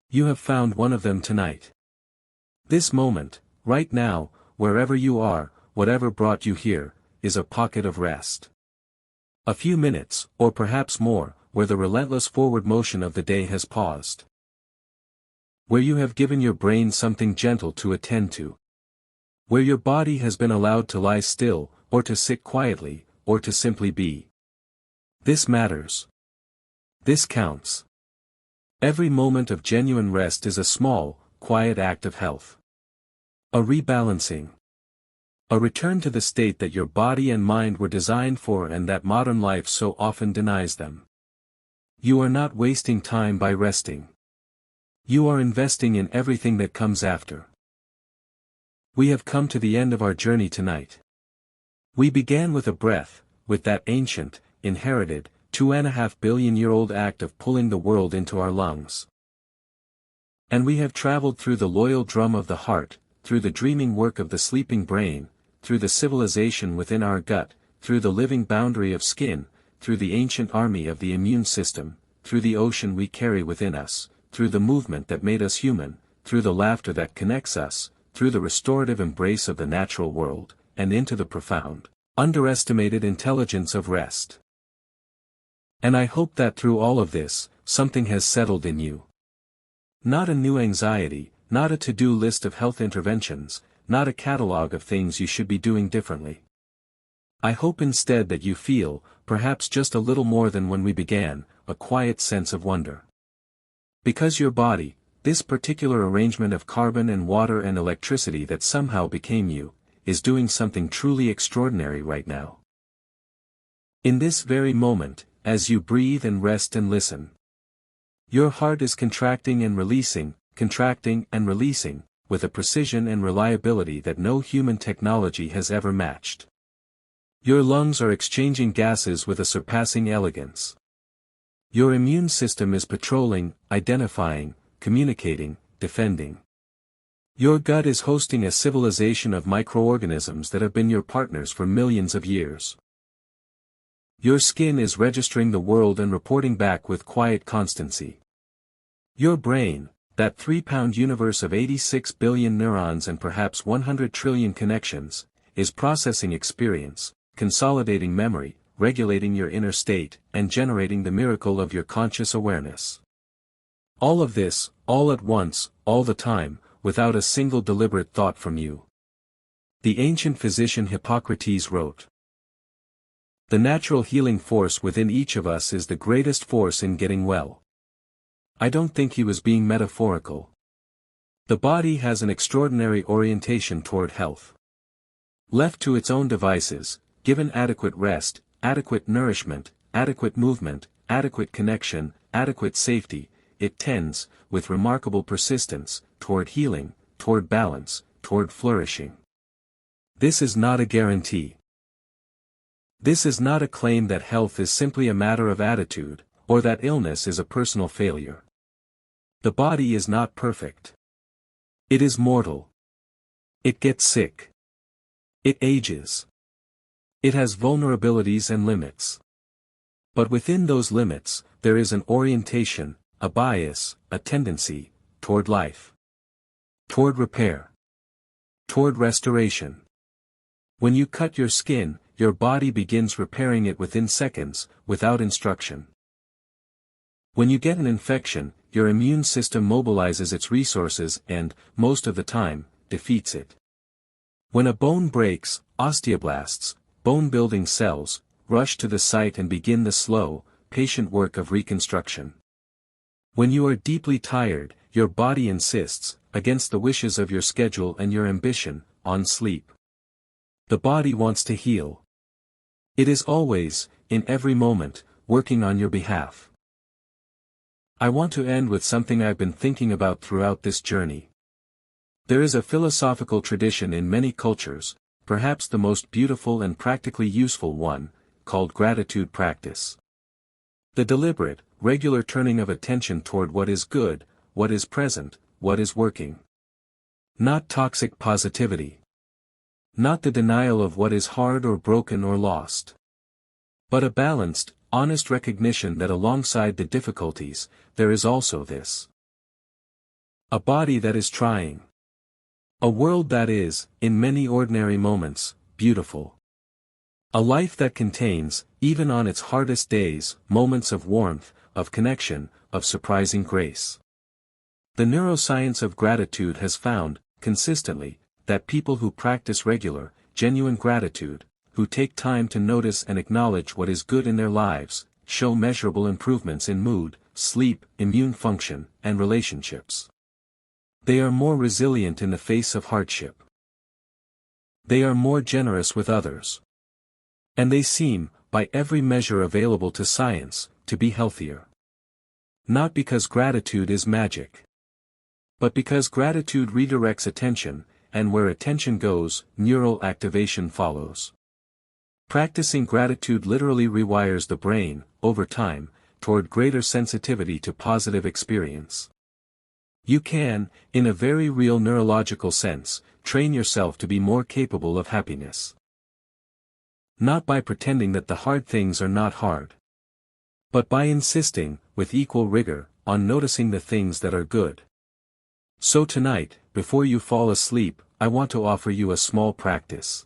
You have found one of them tonight. This moment, right now, wherever you are, whatever brought you here, is a pocket of rest. A few minutes, or perhaps more, where the relentless forward motion of the day has paused. Where you have given your brain something gentle to attend to. Where your body has been allowed to lie still, or to sit quietly, or to simply be. This matters. This counts. Every moment of genuine rest is a small, quiet act of health. A rebalancing. A return to the state that your body and mind were designed for and that modern life so often denies them. You are not wasting time by resting. You are investing in everything that comes after. We have come to the end of our journey tonight. We began with a breath, with that ancient, inherited, 2.5 billion-year-old act of pulling the world into our lungs. And we have traveled through the loyal drum of the heart, through the dreaming work of the sleeping brain, through the civilization within our gut, through the living boundary of skin, through the ancient army of the immune system, through the ocean we carry within us, through the movement that made us human, through the laughter that connects us, through the restorative embrace of the natural world, and into the profound, underestimated intelligence of rest. And I hope that through all of this, something has settled in you. Not a new anxiety, not a to-do list of health interventions, not a catalog of things you should be doing differently. I hope instead that you feel, perhaps just a little more than when we began, a quiet sense of wonder. Because your body, this particular arrangement of carbon and water and electricity that somehow became you, is doing something truly extraordinary right now. In this very moment, as you breathe and rest and listen. Your heart is contracting and releasing, with a precision and reliability that no human technology has ever matched. Your lungs are exchanging gases with a surpassing elegance. Your immune system is patrolling, identifying, communicating, defending. Your gut is hosting a civilization of microorganisms that have been your partners for millions of years. Your skin is registering the world and reporting back with quiet constancy. Your brain, that 3-pound universe of 86 billion neurons and perhaps 100 trillion connections, is processing experience, consolidating memory, regulating your inner state, and generating the miracle of your conscious awareness. All of this, all at once, all the time, without a single deliberate thought from you. The ancient physician Hippocrates wrote, "The natural healing force within each of us is the greatest force in getting well." I don't think he was being metaphorical. The body has an extraordinary orientation toward health. Left to its own devices, given adequate rest, adequate nourishment, adequate movement, adequate connection, adequate safety, it tends, with remarkable persistence, toward healing, toward balance, toward flourishing. This is not a guarantee. This is not a claim that health is simply a matter of attitude, or that illness is a personal failure. The body is not perfect. It is mortal. It gets sick. It ages. It has vulnerabilities and limits. But within those limits, there is an orientation, a bias, a tendency, toward life. Toward repair. Toward restoration. When you cut your skin, your body begins repairing it within seconds, without instruction. When you get an infection, your immune system mobilizes its resources and, most of the time, defeats it. When a bone breaks, osteoblasts, bone-building cells, rush to the site and begin the slow, patient work of reconstruction. When you are deeply tired, your body insists, against the wishes of your schedule and your ambition, on sleep. The body wants to heal. It is always, in every moment, working on your behalf. I want to end with something I've been thinking about throughout this journey. There is a philosophical tradition in many cultures, perhaps the most beautiful and practically useful one, called gratitude practice. The deliberate, regular turning of attention toward what is good, what is present, what is working. Not toxic positivity. Not the denial of what is hard or broken or lost. But a balanced, honest recognition that alongside the difficulties, there is also this. A body that is trying. A world that is, in many ordinary moments, beautiful. A life that contains, even on its hardest days, moments of warmth, of connection, of surprising grace. The neuroscience of gratitude has found, consistently, that people who practice regular, genuine gratitude, who take time to notice and acknowledge what is good in their lives, show measurable improvements in mood, sleep, immune function, and relationships. They are more resilient in the face of hardship. They are more generous with others. And they seem, by every measure available to science, to be healthier. Not because gratitude is magic. But because gratitude redirects attention, and where attention goes, neural activation follows. Practicing gratitude literally rewires the brain, over time, toward greater sensitivity to positive experience. You can, in a very real neurological sense, train yourself to be more capable of happiness. Not by pretending that the hard things are not hard. But by insisting, with equal rigor, on noticing the things that are good. So tonight, before you fall asleep, I want to offer you a small practice.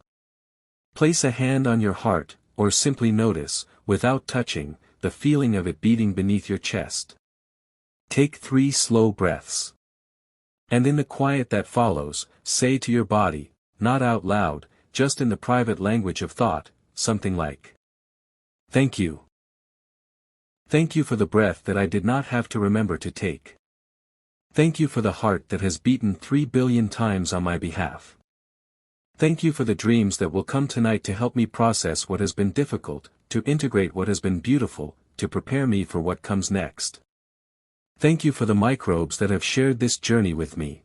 Place a hand on your heart, or simply notice, without touching, the feeling of it beating beneath your chest. Take 3 slow breaths. And in the quiet that follows, say to your body, not out loud, just in the private language of thought, something like, "Thank you. Thank you for the breath that I did not have to remember to take. Thank you for the heart that has beaten 3 billion times on my behalf. Thank you for the dreams that will come tonight to help me process what has been difficult, to integrate what has been beautiful, to prepare me for what comes next. Thank you for the microbes that have shared this journey with me.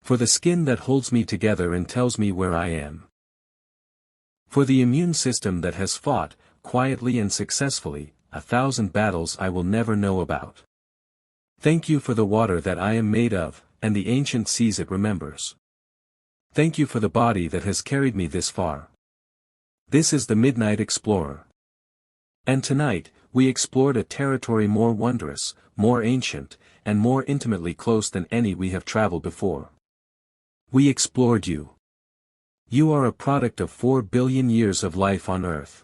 For the skin that holds me together and tells me where I am. For the immune system that has fought, quietly and successfully, 1,000 battles I will never know about. Thank you for the water that I am made of, and the ancient seas it remembers. Thank you for the body that has carried me this far. This is the Midnight Explorer. And tonight, we explored a territory more wondrous, more ancient, and more intimately close than any we have traveled before. We explored you. You are a product of 4 billion years of life on Earth.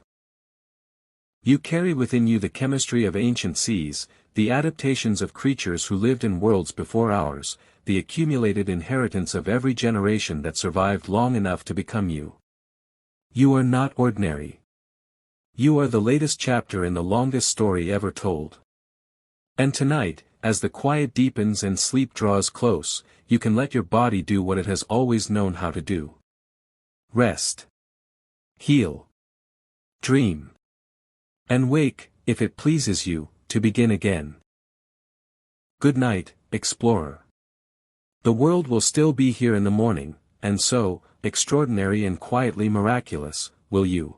You carry within you the chemistry of ancient seas, the adaptations of creatures who lived in worlds before ours, the accumulated inheritance of every generation that survived long enough to become you. You are not ordinary. You are the latest chapter in the longest story ever told. And tonight, as the quiet deepens and sleep draws close, you can let your body do what it has always known how to do. Rest. Heal. Dream. And wake, if it pleases you, to begin again. Good night, explorer. The world will still be here in the morning, and so, extraordinary and quietly miraculous, will you.